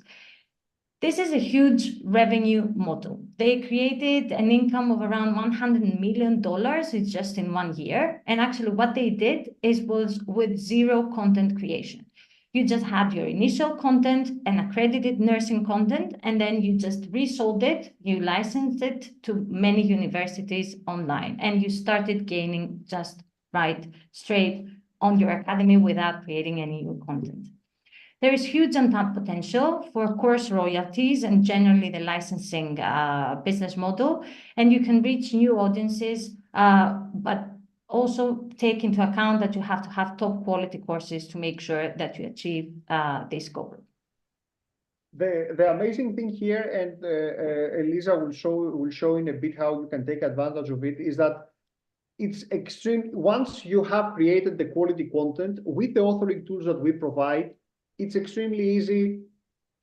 This is a huge revenue model. They created an income of around $100 million it's just in 1 year. And actually what they did was with zero content creation. You just had your initial content and accredited nursing content, and then you just resold it, you licensed it to many universities online, and you started gaining just right straight on your academy without creating any new content. There is huge untapped potential for course royalties and generally the licensing business model, and you can reach new audiences, but also take into account that you have to have top quality courses to make sure that you achieve this goal. The amazing thing here, and Elisa will show in a bit how you can take advantage of it, is that it's extreme. Once you have created the quality content with the authoring tools that we provide, it's extremely easy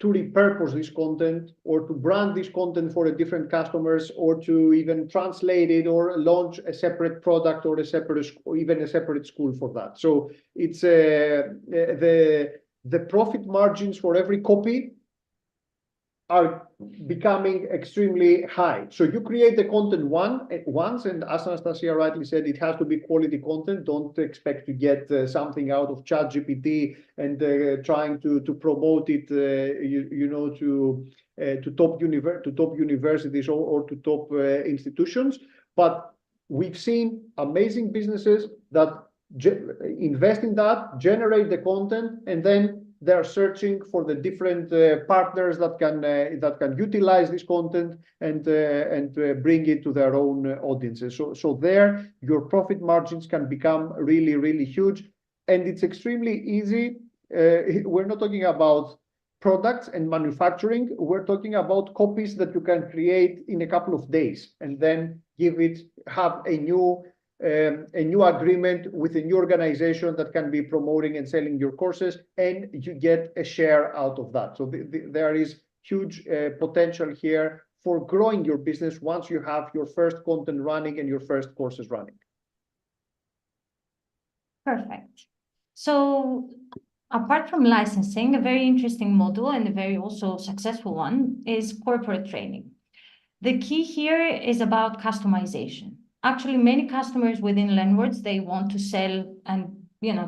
to repurpose this content or to brand this content for a different customers, or to even translate it or launch a separate product or even a separate school for that. So it's the profit margins for every copy are becoming extremely high. So you create the content once, and as Anastasia rightly said, it has to be quality content. Don't expect to get something out of ChatGPT and trying to promote it, to top universities or to top institutions. But we've seen amazing businesses that invest in that, generate the content, and then they're searching for the different partners that can utilize this content and bring it to their own audiences. So there, your profit margins can become really, really huge, and it's extremely easy. We're not talking about products and manufacturing. We're talking about copies that you can create in a couple of days, and then have a new agreement with a new organization that can be promoting and selling your courses, and you get a share out of that. So there is huge potential here for growing your business once you have your first content running and your first courses running. Perfect. So apart from licensing, a very interesting model and a very also successful one is corporate training. The key here is about customization. Actually, many customers within Learnworlds, they want to sell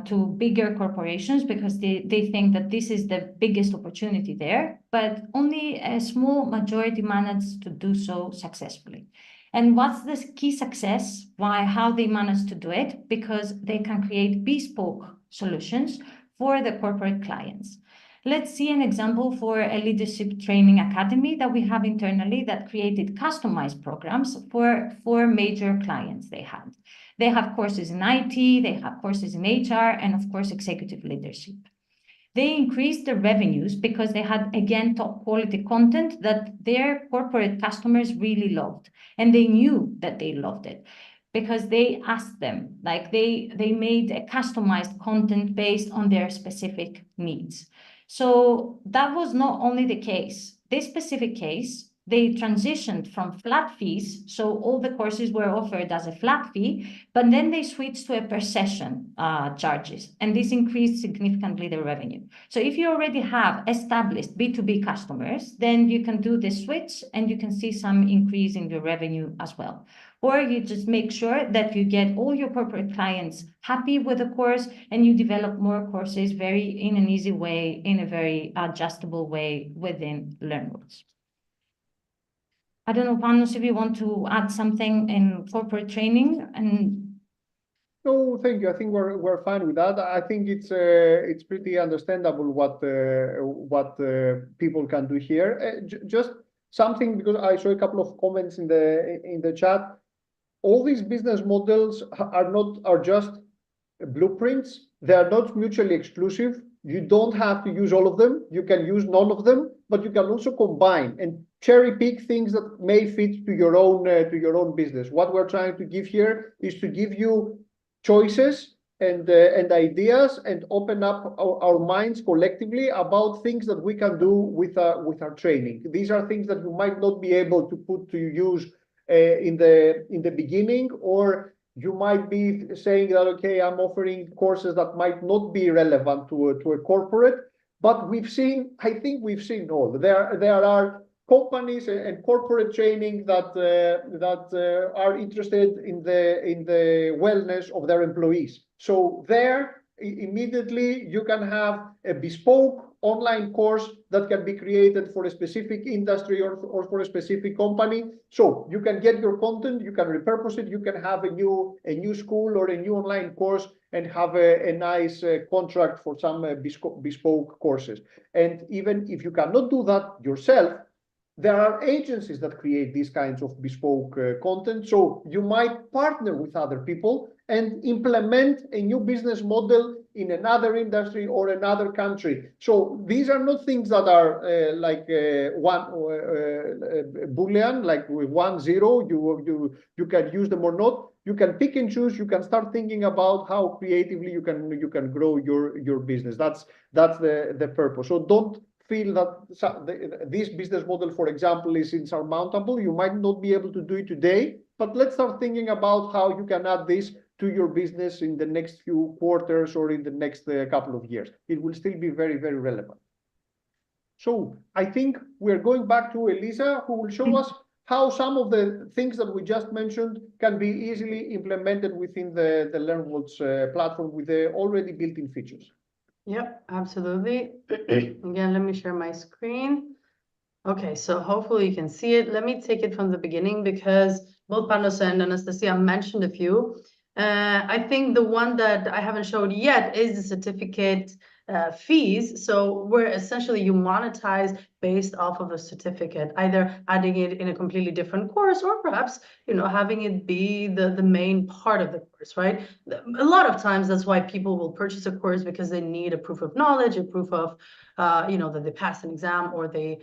to bigger corporations because they think that this is the biggest opportunity there, but only a small majority manage to do so successfully. And what's the key success? How they manage to do it? Because they can create bespoke solutions for the corporate clients. Let's see an example for a leadership training academy that we have internally that created customized programs for 4 major clients they had. They have courses in IT, they have courses in HR, and of course, executive leadership. They increased their revenues because they had, again, top quality content that their corporate customers really loved. And they knew that they loved it because they asked them, like they made a customized content based on their specific needs. So that was not only the case. This specific case, they transitioned from flat fees, so all the courses were offered as a flat fee, but then they switched to a per session charges, and this increased significantly the revenue. So if you already have established B2B customers, then you can do the switch and you can see some increase in your revenue as well. Or you just make sure that you get all your corporate clients happy with the course and you develop more courses in an easy way, in a very adjustable way within LearnWorlds. I don't know, Panos, if you want to add something in corporate training and. No, thank you. I think we're fine with that. I think it's pretty understandable what people can do here. Just something, because I saw a couple of comments in the chat. All these business models are just blueprints. They are not mutually exclusive. You don't have to use all of them. You can use none of them, but you can also combine and cherry pick things that may fit to your own business. What we're trying to give here is to give you choices and ideas and open up our minds collectively about things that we can do with our training. These are things that you might not be able to put to use in the beginning, or you might be saying that, okay, I'm offering courses that might not be relevant to a corporate, but I think we've seen all. There are companies and corporate training that are interested in the wellness of their employees. So there, immediately you can have a bespoke online course that can be created for a specific industry or for a specific company. So you can get your content, you can repurpose it, you can have a new school or a new online course and have a nice contract for some bespoke courses. And even if you cannot do that yourself, there are agencies that create these kinds of bespoke content. So you might partner with other people and implement a new business model in another industry or another country. So these are not things that are like one Boolean, like with 1, 0, you can use them or not. You can pick and choose. You can start thinking about how creatively you can grow your business. That's the purpose. So don't feel that this business model, for example, is insurmountable. You might not be able to do it today, but let's start thinking about how you can add this to your business in the next few quarters or in the next couple of years. It will still be very, very relevant. So I think we're going back to Elisa, who will show us how some of the things that we just mentioned can be easily implemented within the LearnWorlds platform with the already built-in features. Yep, absolutely. Again, let me share my screen. Okay, so hopefully you can see it. Let me take it from the beginning because both Panos and Anastasia mentioned a few. I think the one that I haven't showed yet is the certificate fees. So where essentially you monetize based off of a certificate, either adding it in a completely different course or perhaps, having it be the main part of the course, right? A lot of times that's why people will purchase a course, because they need a proof of knowledge, a proof of, that they passed an exam or they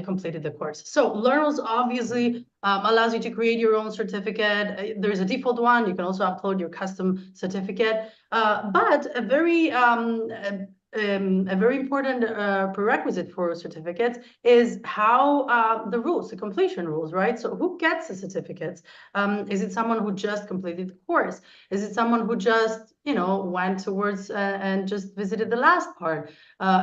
completed the course. So LearnWorlds obviously allows you to create your own certificate. There's a default one. You can also upload your custom certificate. But a very important prerequisite for certificates is how the completion rules, right? So who gets the certificates? Is it someone who just completed the course? Is it someone who just, went towards and just visited the last part?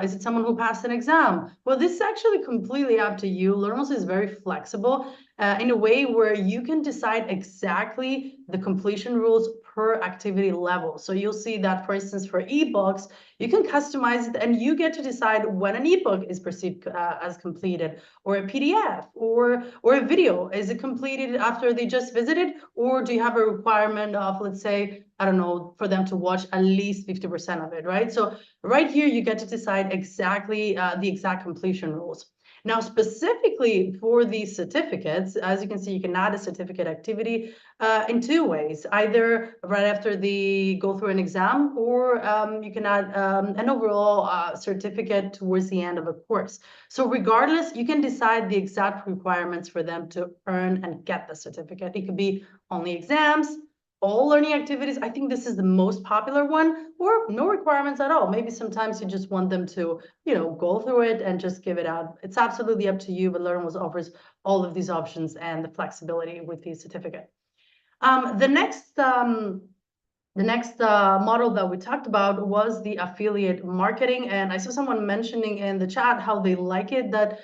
Is it someone who passed an exam? Well, this is actually completely up to you. LearnWorlds is very flexible in a way where you can decide exactly the completion rules per activity level. So you'll see that, for instance, for ebooks, you can customize it and you get to decide when an ebook is perceived as completed, or a PDF, or a video. Is it completed after they just visited, or do you have a requirement of, let's say, I don't know, for them to watch at least 50% of it, right? So right here, you get to decide exactly the exact completion rules. Now, specifically for these certificates, as you can see, you can add a certificate activity in two ways, either right after the go through an exam, or you can add an overall certificate towards the end of a course. So regardless, you can decide the exact requirements for them to earn and get the certificate. It could be only exams, all learning activities. I think this is the most popular one, or no requirements at all. Maybe sometimes you just want them to, go through it and just give it out. It's absolutely up to you, but Learnwells offers all of these options and the flexibility with the certificate. The next model that we talked about was the affiliate marketing. And I saw someone mentioning in the chat how they like it, that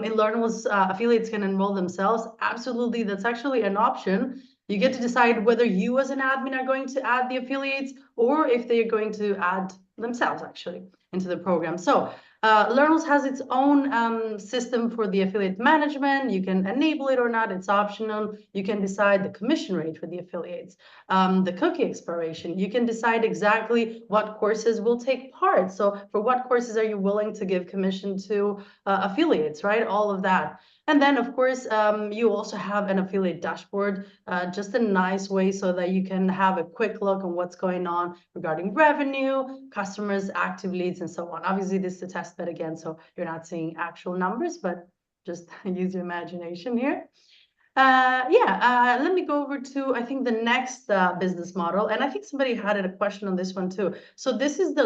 in Learnwells, affiliates can enroll themselves. Absolutely, that's actually an option. You get to decide whether you as an admin are going to add the affiliates, or if they're going to add themselves actually into the program. So Learnwells has its own system for the affiliate management. You can enable it or not, it's optional. You can decide the commission rate for the affiliates, the cookie expiration. You can decide exactly what courses will take part. So for what courses are you willing to give commission to affiliates, right? All of that. And then, of course, you also have an affiliate dashboard, just a nice way so that you can have a quick look on what's going on regarding revenue, customers, active leads, and so on. Obviously, this is a test bed again, so you're not seeing actual numbers, but just use your imagination here. Let me go over to, I think, the next business model. And I think somebody had a question on this one too. So this is the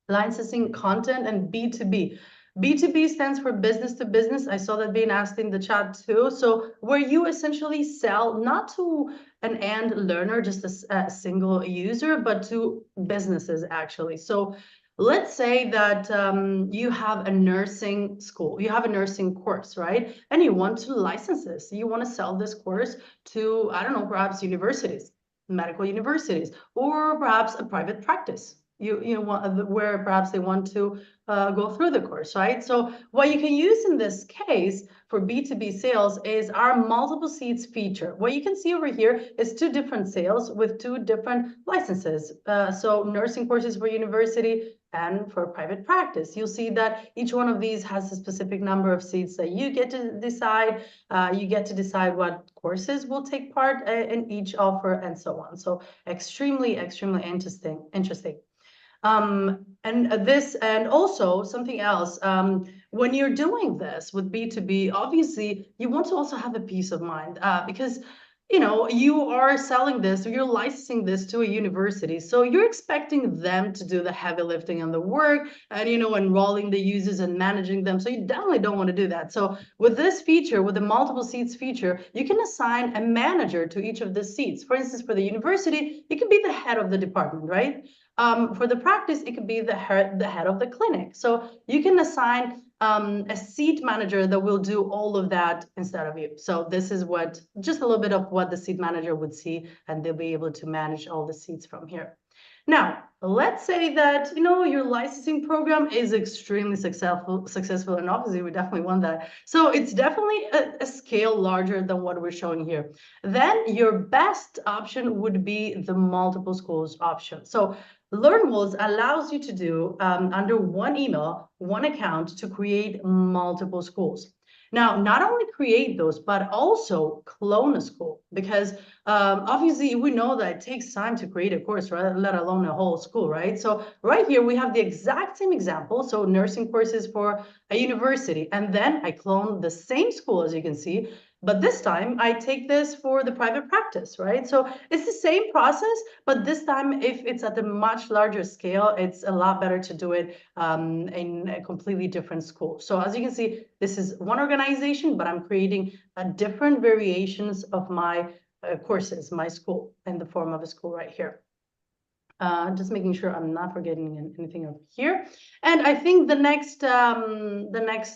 licensing content and B2B. B2B stands for business to business. I saw that being asked in the chat too. So where you essentially sell not to an end learner, just a single user, but to businesses actually. So let's say that you have a nursing school, you have a nursing course, right? And you want to license this. You want to sell this course to, I don't know, perhaps universities, medical universities, or perhaps a private practice. You want where perhaps they want to go through the course, right? So what you can use in this case for B2B sales is our multiple seats feature. What you can see over here is two different sales with two different licenses. So nursing courses for university and for private practice. You'll see that each one of these has a specific number of seats that you get to decide. You get to decide what courses will take part in each offer and so on. So extremely, extremely interesting. And also something else, when you're doing this with B2B, obviously you want to also have a peace of mind because you are selling this, or you're licensing this to a university. So you're expecting them to do the heavy lifting and the work and, enrolling the users and managing them. So you definitely don't want to do that. So with this feature, with the multiple seats feature, you can assign a manager to each of the seats. For instance, for the university, it could be the head of the department, right? For the practice, it could be the head of the clinic. So you can assign a seat manager that will do all of that instead of you. So this is just a little bit of what the seat manager would see, and they'll be able to manage all the seats from here. Now, let's say that, your licensing program is extremely successful, and obviously we definitely want that. So it's definitely a scale larger than what we're showing here. Then your best option would be the multiple schools option. So Learnwells allows you to do under one email, one account to create multiple schools. Now, not only create those, but also clone a school, because obviously we know that it takes time to create a course, right? Let alone a whole school, right? So right here, we have the exact same example. So nursing courses for a university, and then I clone the same school, as you can see, but this time I take this for the private practice, right? So it's the same process, but this time, if it's at a much larger scale, it's a lot better to do it in a completely different school. So as you can see, this is one organization, but I'm creating different variations of my courses, my school, in the form of a school right here. Just making sure I'm not forgetting anything over here. And I think the next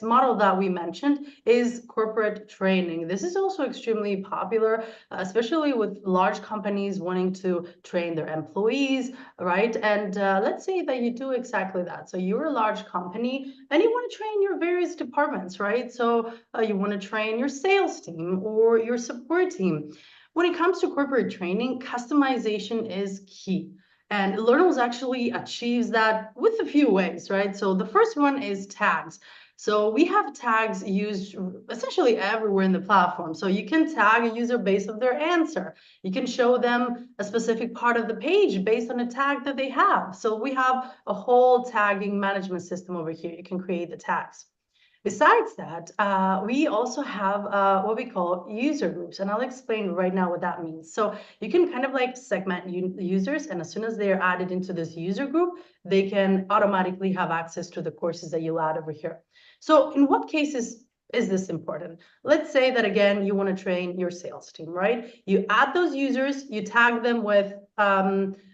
model that we mentioned is corporate training. This is also extremely popular, especially with large companies wanting to train their employees, right? And let's say that you do exactly that. So you're a large company and you want to train your various departments, right? So you want to train your sales team or your support team. When it comes to corporate training, customization is key. And eLearning actually achieves that with a few ways, right? So the first one is tags. So we have tags used essentially everywhere in the platform. So you can tag a user based on their answer. You can show them a specific part of the page based on a tag that they have. So we have a whole tagging management system over here. You can create the tags. Besides that, we also have what we call user groups, and I'll explain right now what that means. So you can kind of like segment users, and as soon as they are added into this user group, they can automatically have access to the courses that you'll add over here. So in what cases is this important? Let's say that, again, you want to train your sales team, right? You add those users, you tag them with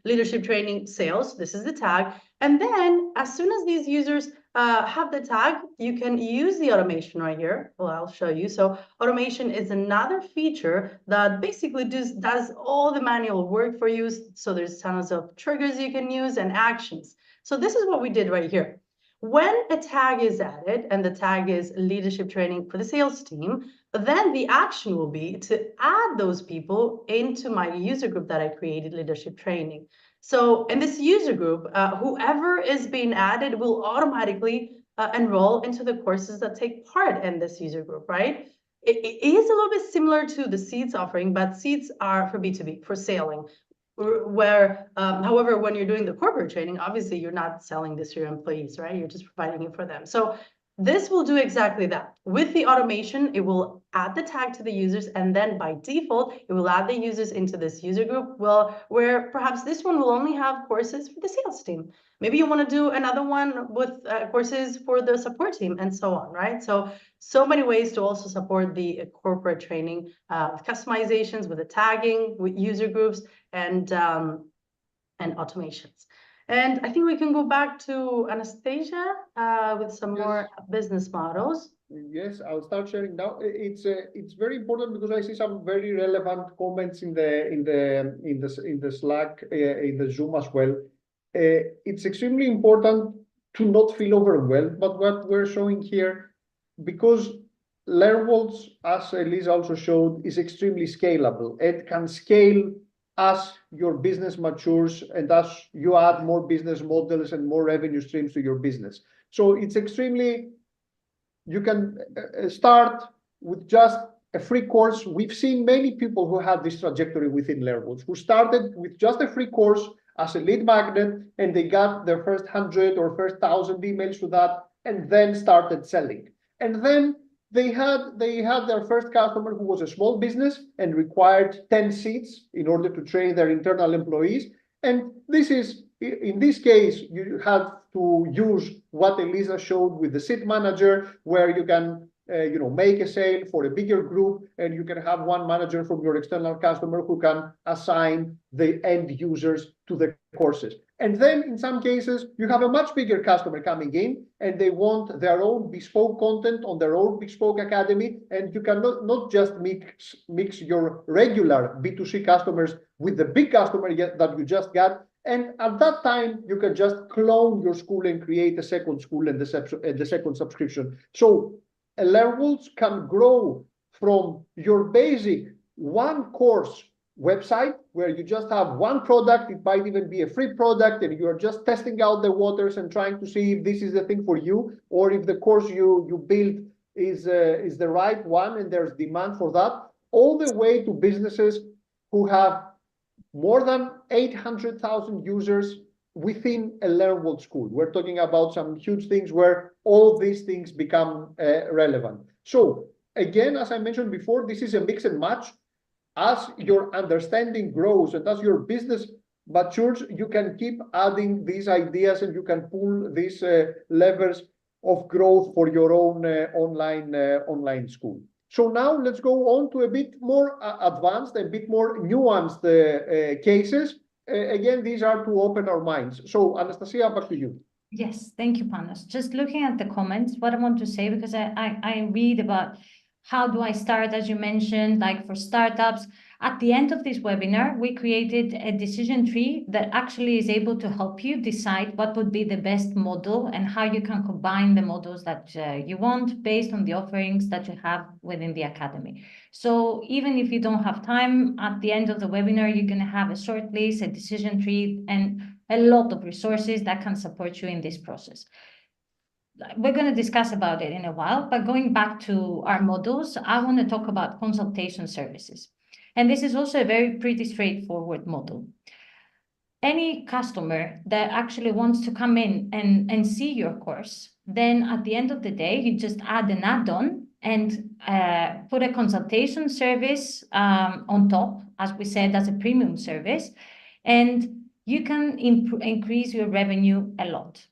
leadership training sales. This is the tag. And then as soon as these users have the tag, you can use the automation right here. Well, I'll show you. So automation is another feature that basically does all the manual work for you. So there's tons of triggers you can use and actions. So this is what we did right here. When a tag is added, and the tag is leadership training for the sales team, then the action will be to add those people into my user group that I created, leadership training. So in this user group, whoever is being added will automatically enroll into the courses that take part in this user group, right? It is a little bit similar to the Seeds offering, but Seeds are for B2B, for selling. Where, however, when you're doing the corporate training, obviously you're not selling this to your employees, right? You're just providing it for them. So this will do exactly that. With the automation, it will add the tag to the users, and then by default, it will add the users into this user group, well, where perhaps this one will only have courses for the sales team. Maybe you want to do another one with courses for the support team, and so on, right? So many ways to also support the corporate training with customizations, with the tagging, with user groups, and automations. And I think we can go back to Anastasia with some more business models. Yes, I'll start sharing now. It's very important because I see some very relevant comments in the Slack, in the Zoom as well. It's extremely important to not feel overwhelmed, but what we're showing here, because Learnvaults, as Elisa also showed, is extremely scalable. It can scale as your business matures and as you add more business models and more revenue streams to your business. So it's extremely, you can start with just a free course. We've seen many people who had this trajectory within Learnvaults, who started with just a free course as a lead magnet, and they got their first 100 or first 1,000 emails to that, and then started selling. And then they had their first customer who was a small business and required 10 seats in order to train their internal employees. And this is, in this case, you had to use what Elisa showed with the seat manager, where you can make a sale for a bigger group, and you can have one manager from your external customer who can assign the end users to the courses. And then in some cases, you have a much bigger customer coming in, and they want their own bespoke content on their own bespoke academy, and you cannot not just mix your regular B2C customers with the big customer that you just got. And at that time, you can just clone your school and create a second school and the second subscription. So Learnvaults can grow from your basic one course website, where you just have one product. It might even be a free product, and you are just testing out the waters and trying to see if this is the thing for you, or if the course you build is the right one and there's demand for that, all the way to businesses who have more than 800,000 users within a Learnvault school. We're talking about some huge things where all these things become relevant. So again, as I mentioned before, this is a mix and match. As your understanding grows and as your business matures, you can keep adding these ideas, and you can pull these levers of growth for your own online school. So now let's go on to a bit more advanced, a bit more nuanced cases. Again, these are to open our minds. So Anastasia, back to you. Yes, thank you, Panos. Just looking at the comments, what I want to say, because I read about how do I start, as you mentioned, like for startups. At the end of this webinar, we created a decision tree that actually is able to help you decide what would be the best model and how you can combine the models that you want based on the offerings that you have within the academy. So even if you don't have time, at the end of the webinar, you're going to have a short list, a decision tree, and a lot of resources that can support you in this process. We're going to discuss about it in a while, but going back to our models, I want to talk about consultation services. And this is also a very pretty straightforward model. Any customer that actually wants to come in and see your course, then at the end of the day, you just add an add-on and put a consultation service on top, as we said, as a premium service, and you can increase your revenue a lot.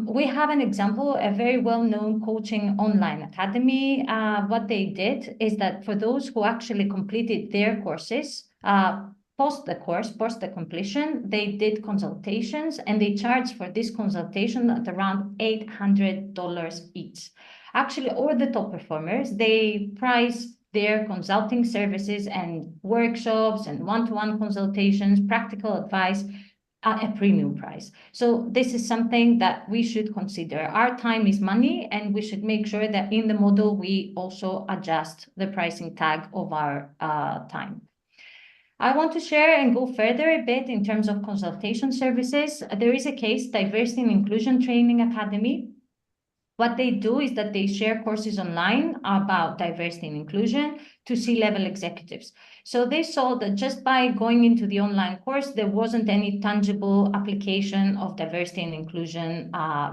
We have an example, a very well-known coaching online academy. What they did is that for those who actually completed their courses, post the completion, they did consultations and they charged for this consultation at around $800 each. Actually, all the top performers, they price their consulting services and workshops and one-to-one consultations, practical advice, at a premium price. So this is something that we should consider. Our time is money, and we should make sure that in the model, we also adjust the pricing tag of our time. I want to share and go further a bit in terms of consultation services. There is a case, Diversity and Inclusion Training Academy. What they do is that they share courses online about diversity and inclusion to C-level executives. So they saw that just by going into the online course, there wasn't any tangible application of diversity and inclusion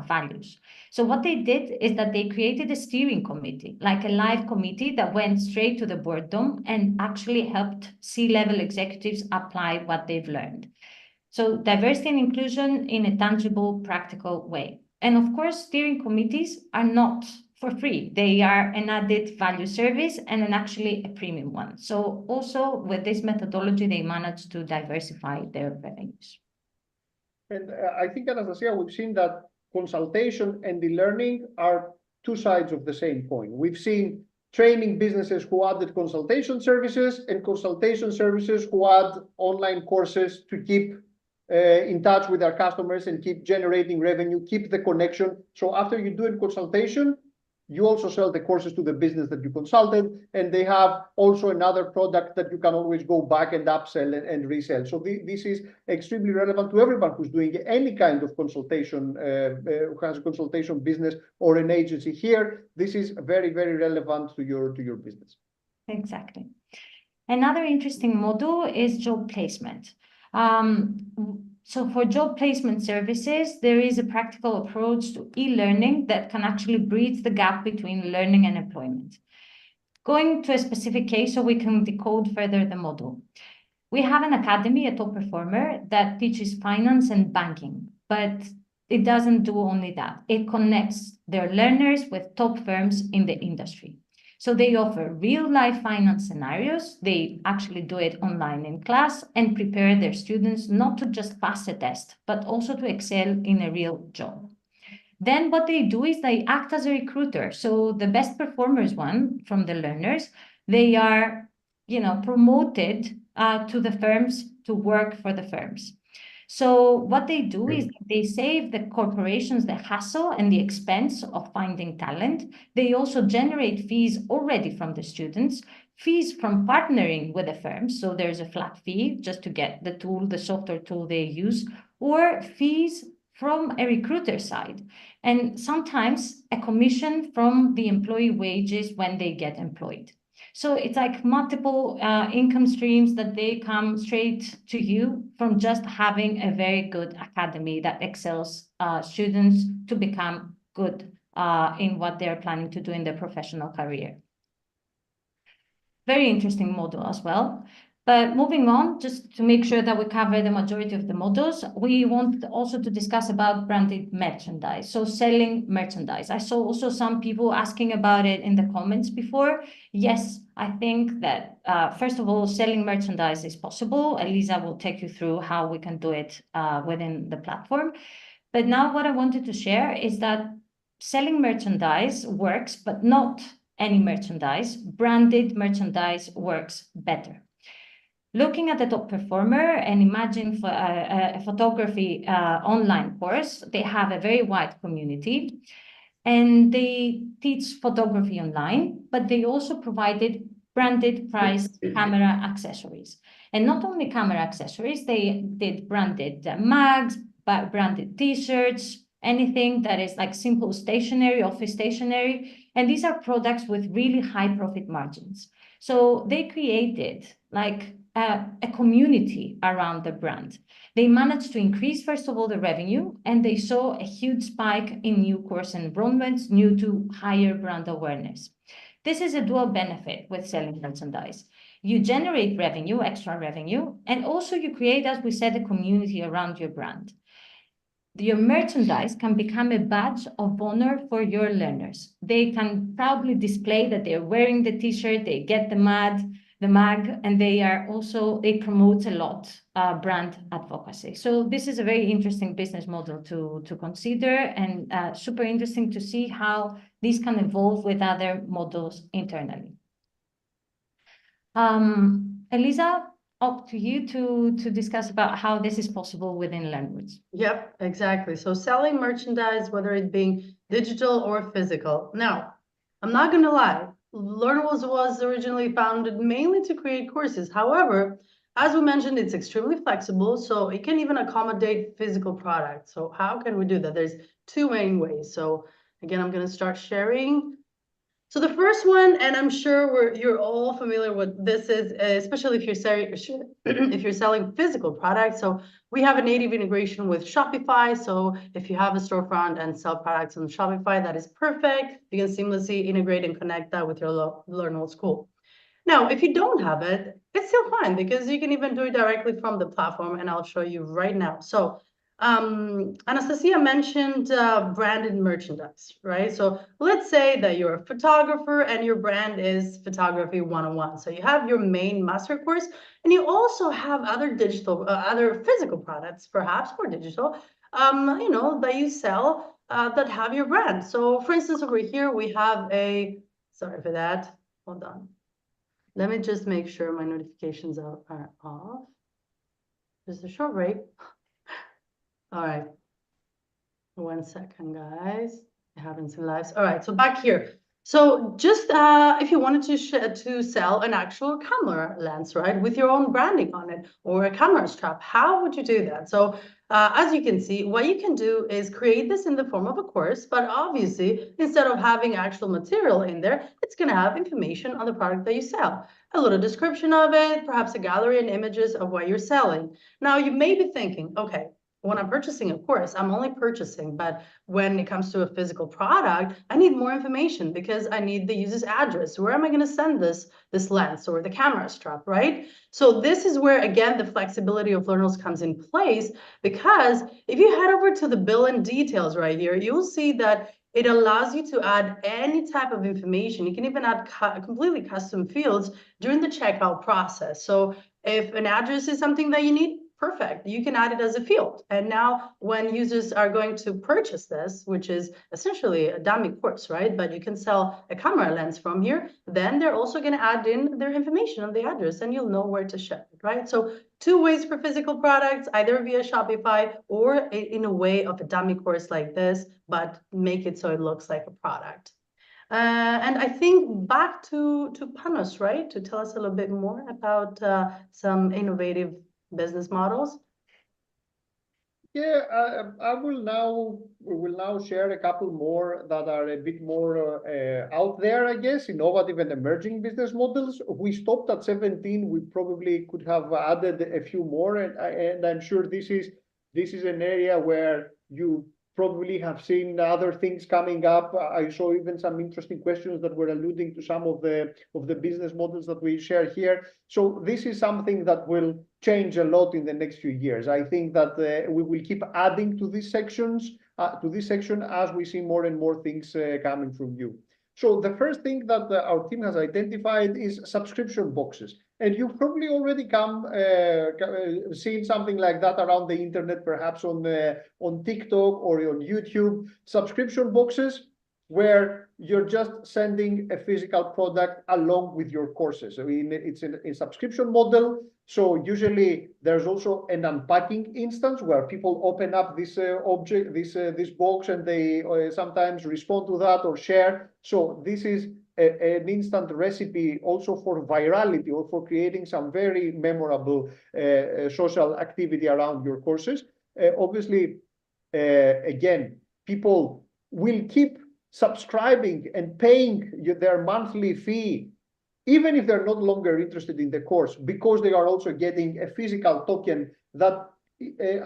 values. So what they did is that they created a steering committee, like a live committee that went straight to the boardroom and actually helped C-level executives apply what they've learned. So diversity and inclusion in a tangible, practical way. And of course, steering committees are not for free. They are an added value service and actually a premium one. So also with this methodology, they managed to diversify their revenues. And I think, Anastasia, we've seen that consultation and eLearning are two sides of the same coin. We've seen training businesses who added consultation services and consultation services who add online courses to keep in touch with our customers and keep generating revenue, keep the connection. So after you do a consultation, you also sell the courses to the business that you consulted, and they have also another product that you can always go back and upsell and resell. So this is extremely relevant to everyone who's doing any kind of consultation, who has a consultation business or an agency here. This is very, very relevant to your business. Exactly. Another interesting model is job placement. So for job placement services, there is a practical approach to e-learning that can actually bridge the gap between learning and employment. Going to a specific case so we can decode further the model. We have an academy, a top performer, that teaches finance and banking, but it doesn't do only that. It connects their learners with top firms in the industry. So they offer real-life finance scenarios. They actually do it online in class and prepare their students not to just pass a test, but also to excel in a real job. Then what they do is they act as a recruiter. So the best performers from the learners, they are, promoted to the firms to work for the firms. So what they do is they save the corporations the hassle and the expense of finding talent. They also generate fees already from the students, fees from partnering with the firms. So there's a flat fee just to get the tool, the software tool they use, or fees from a recruiter side. And sometimes a commission from the employee wages when they get employed. So it's like multiple income streams that they come straight to you from just having a very good academy that excels students to become good in what they're planning to do in their professional career. Very interesting model as well. But moving on, just to make sure that we cover the majority of the models, we want also to discuss about branded merchandise, so selling merchandise. I saw also some people asking about it in the comments before. Yes, I think that, first of all, selling merchandise is possible. Elisa will take you through how we can do it within the platform. But now what I wanted to share is that selling merchandise works, but not any merchandise, branded merchandise works better. Looking at the top performer and imagine for a photography online course, they have a very wide community and they teach photography online, but they also provided branded priced camera accessories. And not only camera accessories, they did branded mags, branded t-shirts, anything that is like simple stationery, office stationery. And these are products with really high profit margins. So they created like a community around the brand. They managed to increase, first of all, the revenue, and they saw a huge spike in new course enrollments due to higher brand awareness. This is a dual benefit with selling merchandise. You generate revenue, extra revenue, and also you create, as we said, a community around your brand. Your merchandise can become a badge of honor for your learners. They can proudly display that they're wearing the t-shirt, they get the mag, and they promote a lot brand advocacy. So this is a very interesting business model to consider, and super interesting to see how these can evolve with other models internally. Elisa, up to you to discuss about how this is possible within Learnwords. Yep, exactly. So selling merchandise, whether it being digital or physical. Now, I'm not going to lie. Learnwords was originally founded mainly to create courses. However, as we mentioned, it's extremely flexible, so it can even accommodate physical products. So how can we do that? There's two main ways. So again, I'm going to start sharing. So the first one, and I'm sure you're all familiar with this, is especially if you're selling physical products. So we have a native integration with Shopify. So if you have a storefront and sell products on Shopify, that is perfect. You can seamlessly integrate and connect that with your Learnworld school. Now, if you don't have it, it's still fine because you can even do it directly from the platform, and I'll show you right now. So Anastasia mentioned branded merchandise, right? So let's say that you're a photographer and your brand is Photography 101. So you have your main master course, and you also have other other physical products, perhaps, or digital, that you sell that have your brand. So for instance, over here, we have sorry for that, hold on. Let me just make sure my notifications are off. Just a short break. All right. 1 second, guys. I haven't seen lives. All right, so back here. So just if you wanted to sell an actual camera lens, right, with your own branding on it, or a camera strap, how would you do that? So as you can see, what you can do is create this in the form of a course, but obviously, instead of having actual material in there, it's going to have information on the product that you sell. A little description of it, perhaps a gallery and images of what you're selling. Now, you may be thinking, okay, when I'm purchasing a course, I'm only purchasing, but when it comes to a physical product, I need more information because I need the user's address. Where am I going to send this lens or the camera strap, right? So this is where, again, the flexibility of Learnwords comes in place, because if you head over to the bill and details right here, you'll see that it allows you to add any type of information. You can even add completely custom fields during the checkout process. So if an address is something that you need, perfect. You can add it as a field. And now when users are going to purchase this, which is essentially a dummy course, right? But you can sell a camera lens from here, then they're also going to add in their information on the address and you'll know where to ship it, right? So two ways for physical products, either via Shopify or in a way of a dummy course like this, but make it so it looks like a product. And I think back to Panos, right? To tell us a little bit more about some innovative business models. Yeah, we will now share a couple more that are a bit more out there, I guess, innovative and emerging business models. We stopped at 17. We probably could have added a few more, and I'm sure this is an area where you probably have seen other things coming up. I saw even some interesting questions that were alluding to some of the business models that we share here. So this is something that will change a lot in the next few years. I think that we will keep adding to these sections, to this section, as we see more and more things coming from you. So the first thing that our team has identified is subscription boxes. And you've probably already seen something like that around the internet, perhaps on TikTok or on YouTube. Subscription boxes, where you're just sending a physical product along with your courses. I mean, it's a subscription model. So usually there's also an unpacking instance where people open up this object, this box, and they sometimes respond to that or share. So this is an instant recipe also for virality or for creating some very memorable social activity around your courses. Obviously, again, people will keep subscribing and paying their monthly fee, even if they're no longer interested in the course, because they are also getting a physical token that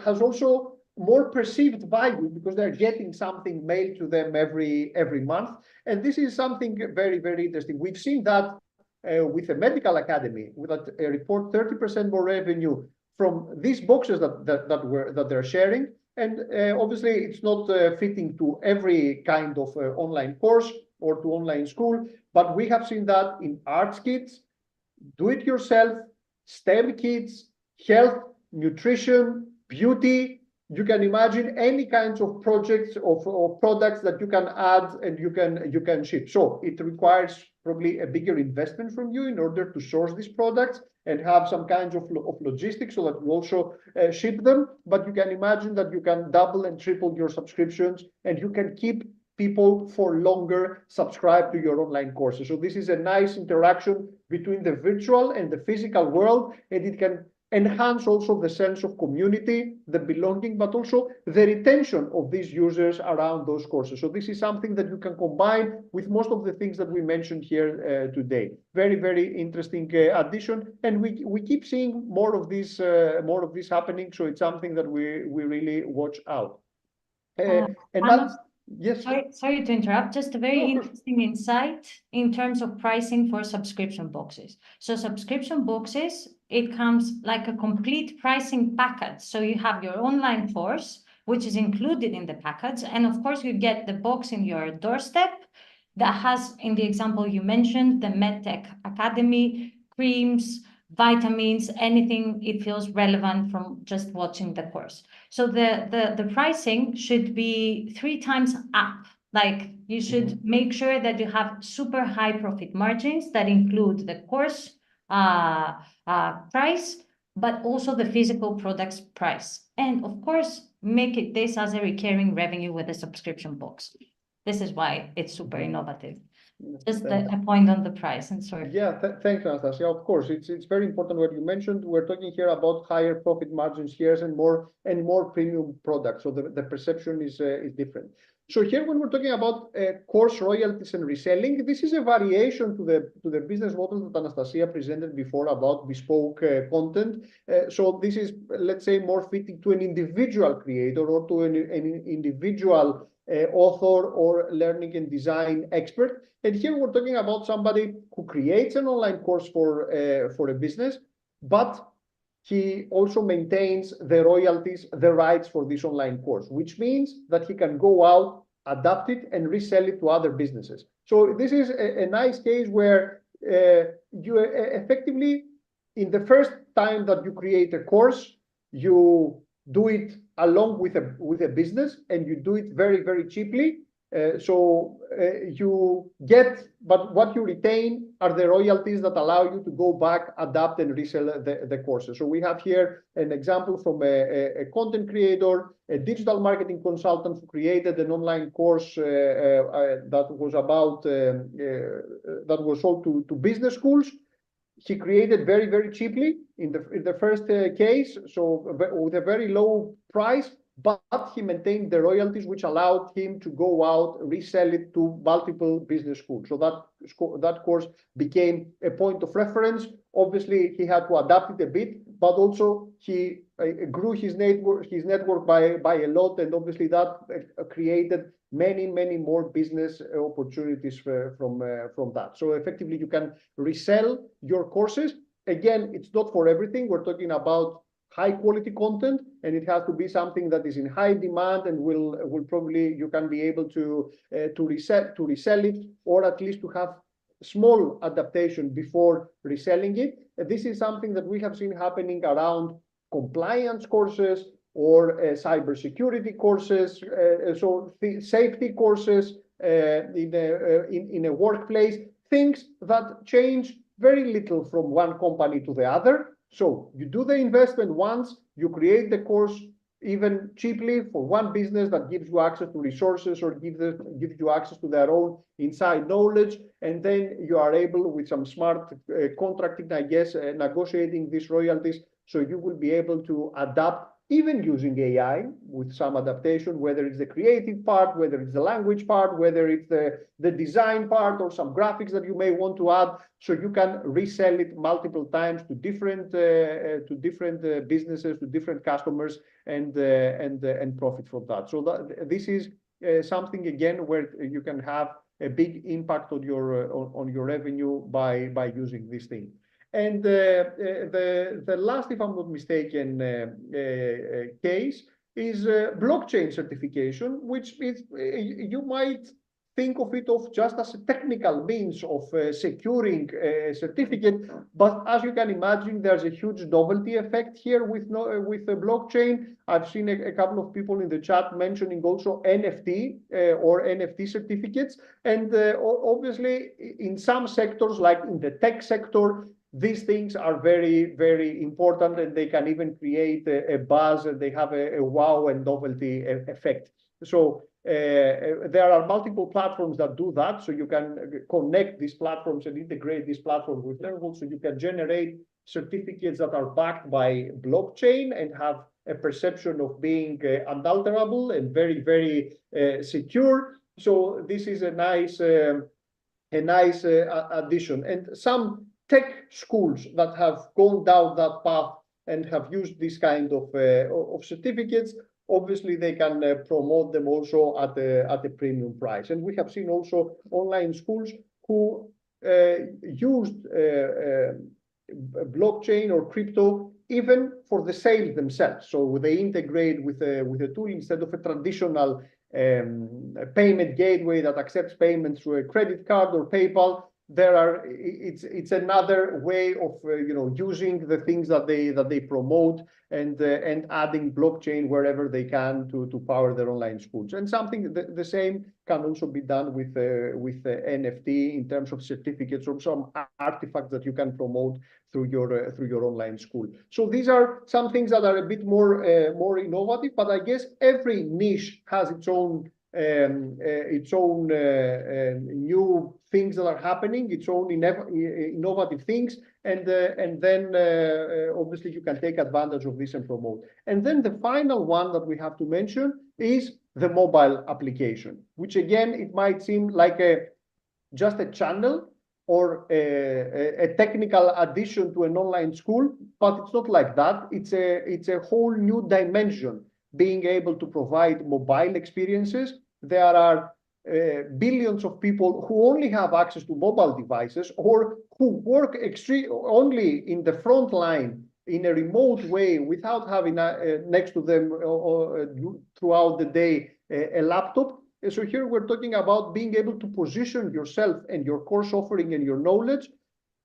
has also more perceived value because they're getting something mailed to them every month. And this is something very, very interesting. We've seen that with a medical academy, that report 30% more revenue from these boxes that they're sharing. And obviously, it's not fitting to every kind of online course or to online school, but we have seen that in arts kits, do-it-yourself, STEM kits, health, nutrition, beauty. You can imagine any kinds of projects of products that you can add and you can ship. So it requires probably a bigger investment from you in order to source these products and have some kinds of logistics so that you also ship them. But you can imagine that you can double and triple your subscriptions and you can keep people for longer subscribe to your online courses. So this is a nice interaction between the virtual and the physical world, and it can enhance also the sense of community, the belonging, but also the retention of these users around those courses. So this is something that you can combine with most of the things that we mentioned here today. Very, very interesting addition, and we keep seeing more of this happening. So it's something that we really watch out. And that's yes. Sorry to interrupt. Just a very interesting insight in terms of pricing for subscription boxes. So subscription boxes, it comes like a complete pricing package. So you have your online course, which is included in the package. And of course, you get the box in your doorstep that has, in the example you mentioned, the MedTech Academy, creams, vitamins, anything it feels relevant from just watching the course. So the pricing should be 3 times up. Like you should make sure that you have super high profit margins that include the course price, but also the physical products price. And of course, make it this as a recurring revenue with a subscription box. This is why it's super innovative. Just a point on the price, and sorry. Yeah, thanks, Anastasia. Of course, it's very important what you mentioned. We're talking here about higher profit margins here and more premium products. So the perception is different. So here, when we're talking about course royalties and reselling, this is a variation to the business model that Anastasia presented before about bespoke content. So this is, let's say, more fitting to an individual creator or to an individual author or learning and design expert. And here we're talking about somebody who creates an online course for a business, but he also maintains the royalties, the rights for this online course, which means that he can go out, adapt it, and resell it to other businesses. So this is a nice case where you effectively, in the first time that you create a course, you do it along with a business, and you do it very, very cheaply. You get, but what you retain are the royalties that allow you to go back, adapt, and resell the courses. So we have here an example from a content creator, a digital marketing consultant who created an online course that was about that was sold to business schools. He created very, very cheaply in the first case, so with a very low price, but he maintained the royalties, which allowed him to go out, resell it to multiple business schools. So that course became a point of reference. Obviously, he had to adapt it a bit, but also he grew his network by a lot, and obviously that created many more business opportunities from that. So effectively, you can resell your courses. Again, it's not for everything. We're talking about high quality content, and it has to be something that is in high demand and will probably, you can be able to resell it, or at least to have small adaptation before reselling it. This is something that we have seen happening around compliance courses or cybersecurity courses, so safety courses, in a workplace, things that change very little from one company to the other. So you do the investment once, you create the course even cheaply for one business that gives you access to resources or gives you access to their own inside knowledge, and then you are able, with some smart contracting, I guess, negotiating these royalties, so you will be able to adapt, even using AI with some adaptation, whether it's the creative part, whether it's the language part, whether it's the design part, or some graphics that you may want to add, so you can resell it multiple times to different businesses, to different customers, and profit from that. So this is something, again, where you can have a big impact on your revenue by using this thing. And the last, if I'm not mistaken, case is blockchain certification, which is, you might think of it just as a technical means of securing a certificate, but as you can imagine, there's a huge novelty effect here with the blockchain. I've seen a couple of people in the chat mentioning also NFT or NFT certificates, and obviously in some sectors, like in the tech sector, these things are very, very important, and they can even create a buzz, and they have a wow and novelty effect. So there are multiple platforms that do that. So you can connect these platforms and integrate these platforms with Learnable, so you can generate certificates that are backed by blockchain and have a perception of being unalterable and very, very secure. So this is a nice addition. And some tech schools that have gone down that path and have used this kind of certificates, obviously they can promote them also at a premium price. And we have seen also online schools who used blockchain or crypto even for the sale themselves. So they integrate with a tool instead of a traditional payment gateway that accepts payments through a credit card or PayPal. It's another way of using the things that they promote, and adding blockchain wherever they can to power their online schools. And something the same can also be done with NFT in terms of certificates or some artifacts that you can promote through your online school. So these are some things that are a bit more innovative, but I guess every niche has its own new things that are happening, its own innovative things, and then obviously you can take advantage of this and promote. And then the final one that we have to mention is the mobile application, which again, it might seem like just a channel or a technical addition to an online school, but it's not like that. It's a whole new dimension, being able to provide mobile experiences. There are billions of people who only have access to mobile devices, or who work only in the front line in a remote way without having next to them throughout the day a laptop. And so here we're talking about being able to position yourself and your course offering and your knowledge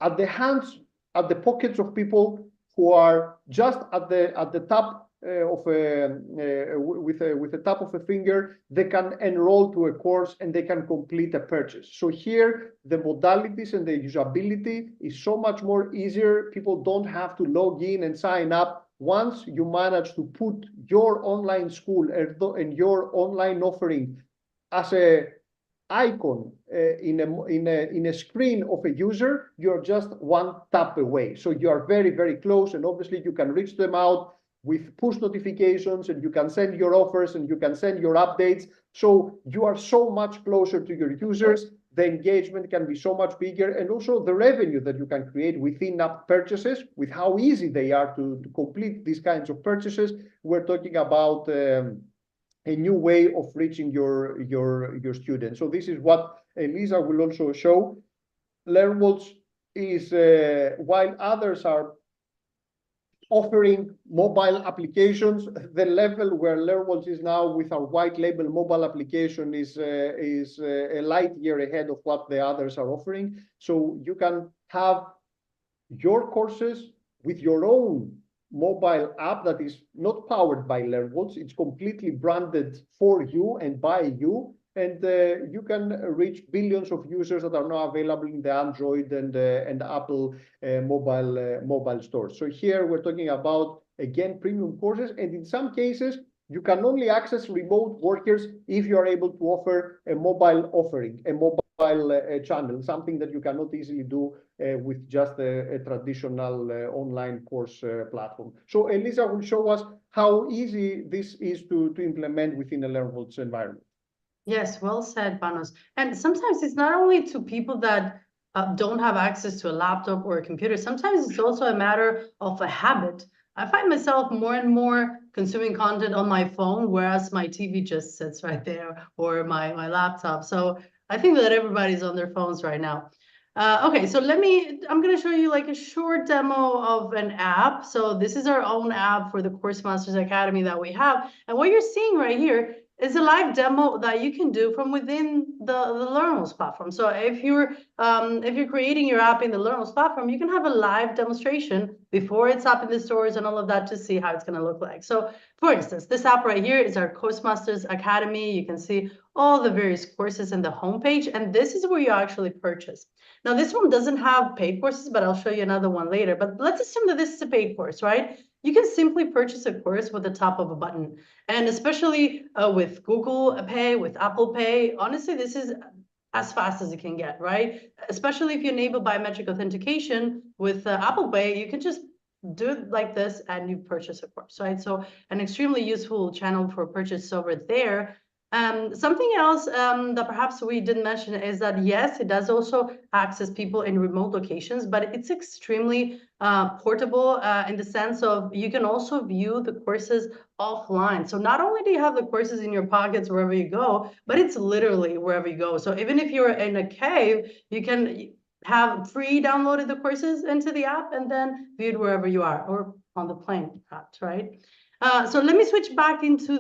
at the hands, at the pockets of people who are just at the top with a tap of a finger, they can enroll to a course and they can complete a purchase. So here, the modalities and the usability is so much more easier. People don't have to log in and sign up. Once you manage to put your online school and your online offering as a icon in a screen of a user, you're just one tap away. So you are very, very close, and obviously you can reach them out with push notifications, and you can send your offers, and you can send your updates. So you are so much closer to your users. The engagement can be so much bigger, and also the revenue that you can create within app purchases, with how easy they are to complete these kinds of purchases. We're talking about a new way of reaching your students. So this is what Elisa will also show. Learnworlds is, while others are offering mobile applications, the level where Learnworlds is now with our white label mobile application is a light year ahead of what the others are offering. So you can have your courses with your own mobile app that is not powered by Learnworlds. It's completely branded for you and by you, and you can reach billions of users that are now available in the Android and Apple mobile stores. So here we're talking about, again, premium courses, and in some cases, you can only access remote workers if you are able to offer a mobile offering, a mobile channel, something that you cannot easily do with just a traditional online course platform. So Elisa will show us how easy this is to implement within a Learnvolt environment. Yes, well said, Panos. And sometimes it's not only to people that don't have access to a laptop or a computer. Sometimes it's also a matter of a habit. I find myself more and more consuming content on my phone, whereas my TV just sits right there, or my laptop. So I think that everybody's on their phones right now. Okay, so I'm going to show you like a short demo of an app. So this is our own app for the Course Masters Academy that we have. And what you're seeing right here is a live demo that you can do from within the Learnvolt platform. So if you're creating your app in the Learnvolt platform, you can have a live demonstration before it's up in the stores and all of that to see how it's going to look like. So for instance, this app right here is our Course Masters Academy. You can see all the various courses in the homepage, and this is where you actually purchase. Now, this one doesn't have paid courses, but I'll show you another one later. But let's assume that this is a paid course, right? You can simply purchase a course with the tap of a button. And especially with Google Pay, with Apple Pay, honestly, this is as fast as it can get, right? Especially if you enable biometric authentication with Apple Pay, you can just do it like this and you purchase a course, right? So an extremely useful channel for purchase over there. Something else that perhaps we didn't mention is that, yes, it does also access people in remote locations, but it's extremely portable in the sense of you can also view the courses offline. So not only do you have the courses in your pockets wherever you go, but it's literally wherever you go. So even if you're in a cave, you can have pre-downloaded the courses into the app and then view it wherever you are, or on the plane, perhaps, right? So let me switch back into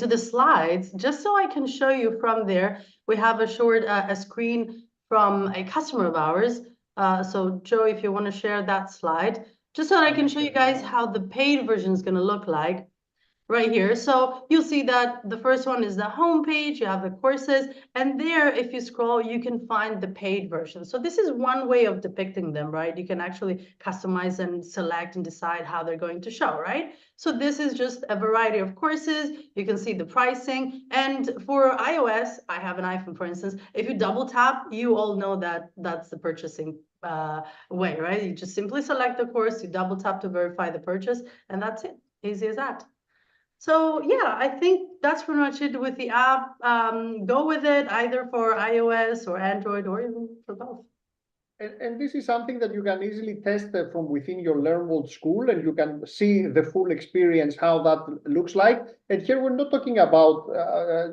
the slides, just so I can show you from there. We have a short a screen from a customer of ours. So Joe, if you want to share that slide, just so that I can show you guys how the paid version is going to look like right here. So you'll see that the first one is the home page, you have the courses, and there, if you scroll, you can find the paid version. So this is one way of depicting them, right? You can actually customize and select and decide how they're going to show, right? So this is just a variety of courses. You can see the pricing. And for iOS, I have an iPhone, for instance, if you double tap, you all know that that's the purchasing way, right? You just simply select the course, you double tap to verify the purchase, and that's it. Easy as that. So yeah, I think that's pretty much it with the app. Go with it either for iOS or Android or even for both. And this is something that you can easily test from within your Learnvolt school, and you can see the full experience, how that looks like. And here we're not talking about,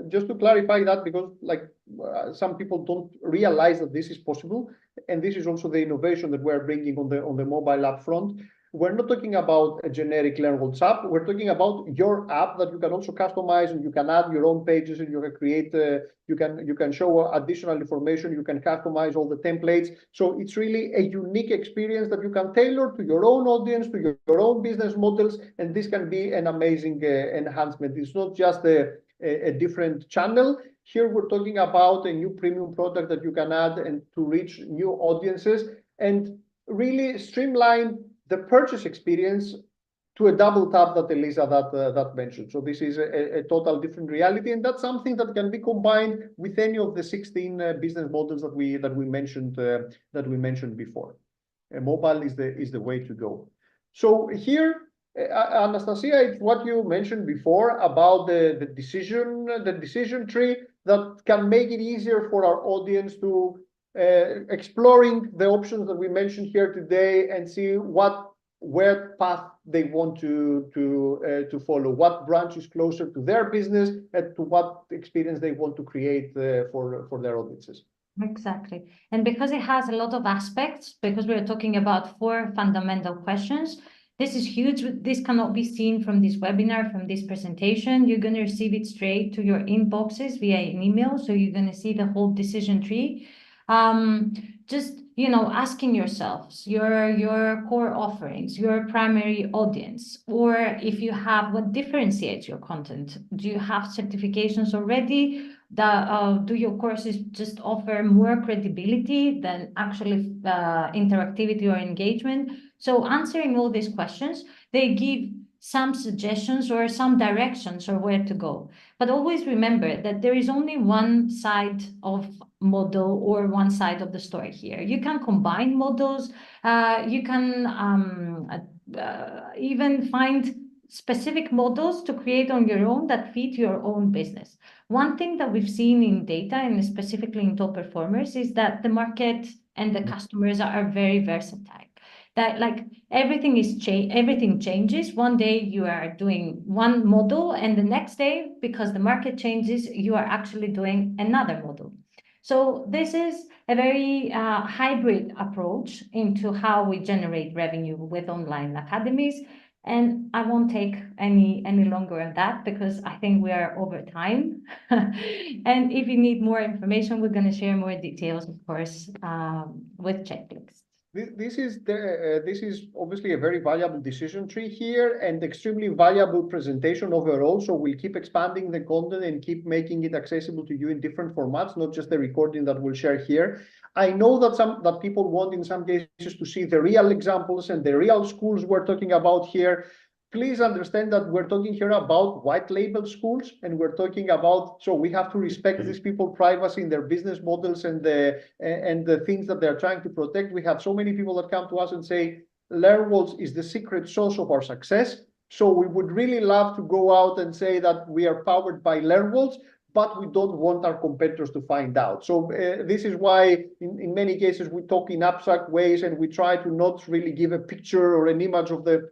just to clarify that, because like some people don't realize that this is possible. And this is also the innovation that we're bringing on the mobile app front. We're not talking about a generic Learnvolt app. We're talking about your app that you can also customize, and you can add your own pages, and you can create, you can show additional information, you can customize all the templates. So it's really a unique experience that you can tailor to your own audience, to your own business models, and this can be an amazing enhancement. It's not just a different channel. Here we're talking about a new premium product that you can add and to reach new audiences and really streamline the purchase experience to a double tap that Elisa that mentioned. So this is a total different reality, and that's something that can be combined with any of the 16 business models that we mentioned before. Mobile is the way to go. So here, Anastasia, it's what you mentioned before about the decision tree that can make it easier for our audience to exploring the options that we mentioned here today and see where path they want to follow, what branch is closer to their business, and to what experience they want to create for their audiences. Exactly. And because it has a lot of aspects, because we're talking about 4 fundamental questions, this is huge. This cannot be seen from this webinar, from this presentation. You're going to receive it straight to your inboxes via an email. So you're going to see the whole decision tree. Just, you know, asking yourselves your core offerings, your primary audience, or if you have what differentiates your content. Do you have certifications already? Do your courses just offer more credibility than actually interactivity or engagement? So answering all these questions, they give some suggestions or some directions or where to go. But always remember that there is only one side of model or one side of the story here. You can combine models. You can even find specific models to create on your own that fit your own business. One thing that we've seen in data, and specifically in top performers, is that the market and the customers are very versatile. That like everything changes. One day you are doing one model, and the next day, because the market changes, you are actually doing another model. So this is a very hybrid approach into how we generate revenue with online academies. And I won't take any longer on that because I think we are over time. And if you need more information, we're going to share more details, of course, with checklists. This is obviously a very valuable decision tree here and extremely valuable presentation overall. So we'll keep expanding the content and keep making it accessible to you in different formats, not just the recording that we'll share here. I know that people want in some cases to see the real examples and the real schools we're talking about here. Please understand that we're talking here about white label schools, and we're talking about, so we have to respect these people's privacy in their business models and the things that they're trying to protect. We have so many people that come to us and say, LearnWorlds is the secret source of our success. So we would really love to go out and say that we are powered by LearnWorlds, but we don't want our competitors to find out. So this is why in many cases we talk in abstract ways and we try to not really give a picture or an image of the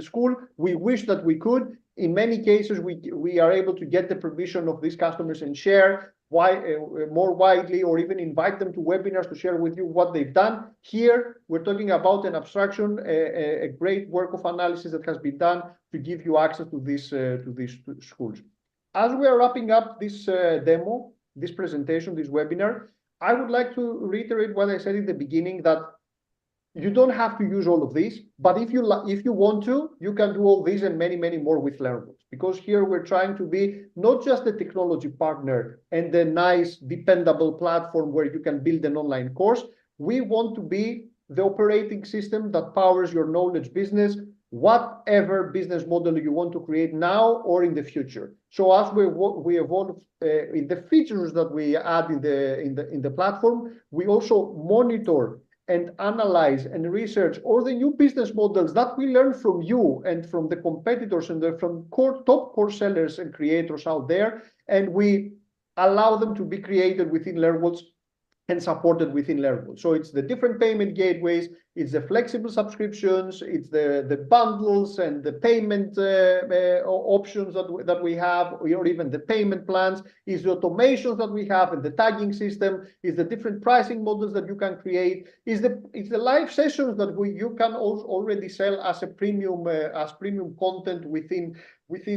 school. We wish that we could. In many cases, we are able to get the permission of these customers and share more widely, or even invite them to webinars to share with you what they've done. Here, we're talking about an abstraction, a great work of analysis that has been done to give you access to these schools. As we are wrapping up this demo, this presentation, this webinar, I would like to reiterate what I said in the beginning, that you don't have to use all of these, but if you want to, you can do all these and many, many more with LearnWorlds. Because here we're trying to be not just a technology partner and the nice, dependable platform where you can build an online course. We want to be the operating system that powers your knowledge business, whatever business model you want to create now or in the future. So as we evolve in the features that we add in the platform, we also monitor and analyze and research all the new business models that we learn from you and from the competitors and from top core sellers and creators out there, and we allow them to be created within LearnWorlds and supported within LearnWorlds. So it's the different payment gateways, it's the flexible subscriptions, it's the bundles and the payment options that we have, or even the payment plans, is the automations that we have and the tagging system, is the different pricing models that you can create, it's the live sessions that you can also already sell as a premium content within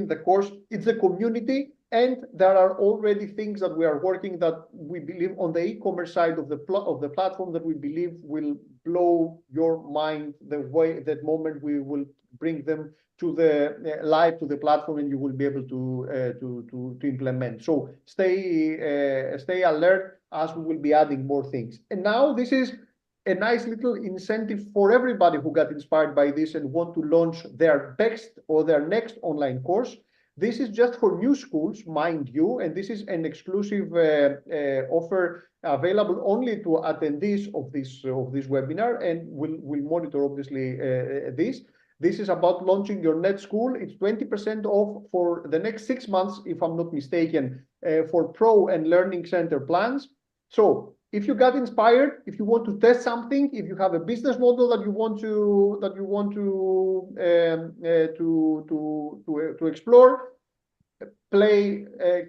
the course. It's the community. And there are already things that we are working that we believe on the e-commerce side of the platform that we believe will blow your mind that moment we will bring them to the live to the platform, and you will be able to implement. So stay alert as we will be adding more things. And now this is a nice little incentive for everybody who got inspired by this and want to launch their best or their next online course. This is just for new schools, mind you, and this is an exclusive offer available only to attendees of this webinar, and we'll monitor obviously this. This is about launching your net school. It's 20% off for the next 6 months, if I'm not mistaken, for Pro and Learning Center plans. So if you got inspired, if you want to test something, if you have a business model that you want to explore,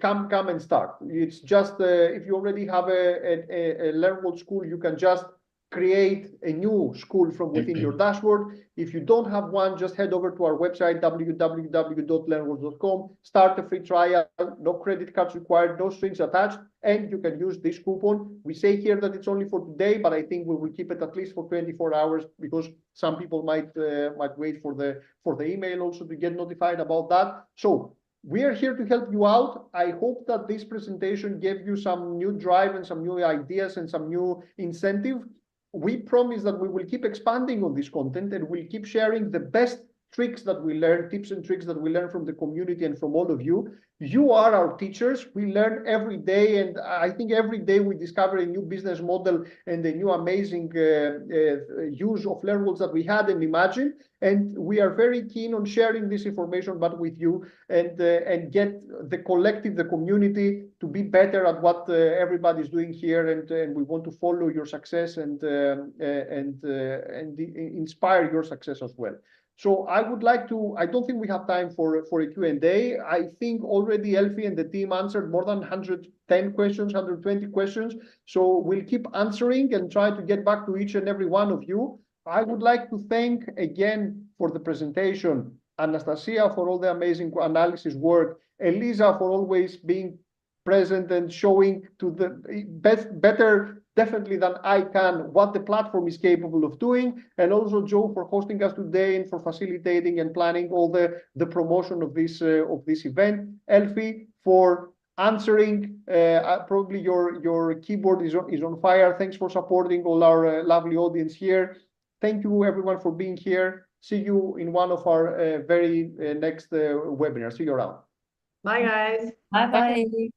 come and start. It's just if you already have a LearnWorlds school, you can just create a new school from within your dashboard. If you don't have one, just head over to our website, www.learnworlds.com, start a free trial, no credit cards required, no strings attached, and you can use this coupon. We say here that it's only for today, but I think we will keep it at least for 24 hours because some people might wait for the email also to get notified about that. So we are here to help you out. I hope that this presentation gave you some new drive and some new ideas and some new incentive. We promise that we will keep expanding on this content and we'll keep sharing the best tricks that we learn, tips and tricks that we learn from the community and from all of you. You are our teachers. We learn every day, and I think every day we discover a new business model and a new amazing use of LearnWorlds that we hadn't imagined. And we are very keen on sharing this information, but with you, and get the collective, the community, to be better at what everybody's doing here. And we want to follow your success and inspire your success as well. So I would like to, I don't think we have time for a Q&A. I think already Elfie and the team answered more than 110 questions, 120 questions. So we'll keep answering and try to get back to each and every one of you. I would like to thank again for the presentation, Anastasia for all the amazing analysis work, Elisa for always being present and showing to the better definitely than I can what the platform is capable of doing, and also Joe for hosting us today and for facilitating and planning all the promotion of this event. Elfie for answering, probably your keyboard is on fire. Thanks for supporting all our lovely audience here. Thank you everyone for being here. See you in one of our very next webinars. See you around. Bye guys. Bye bye. Bye.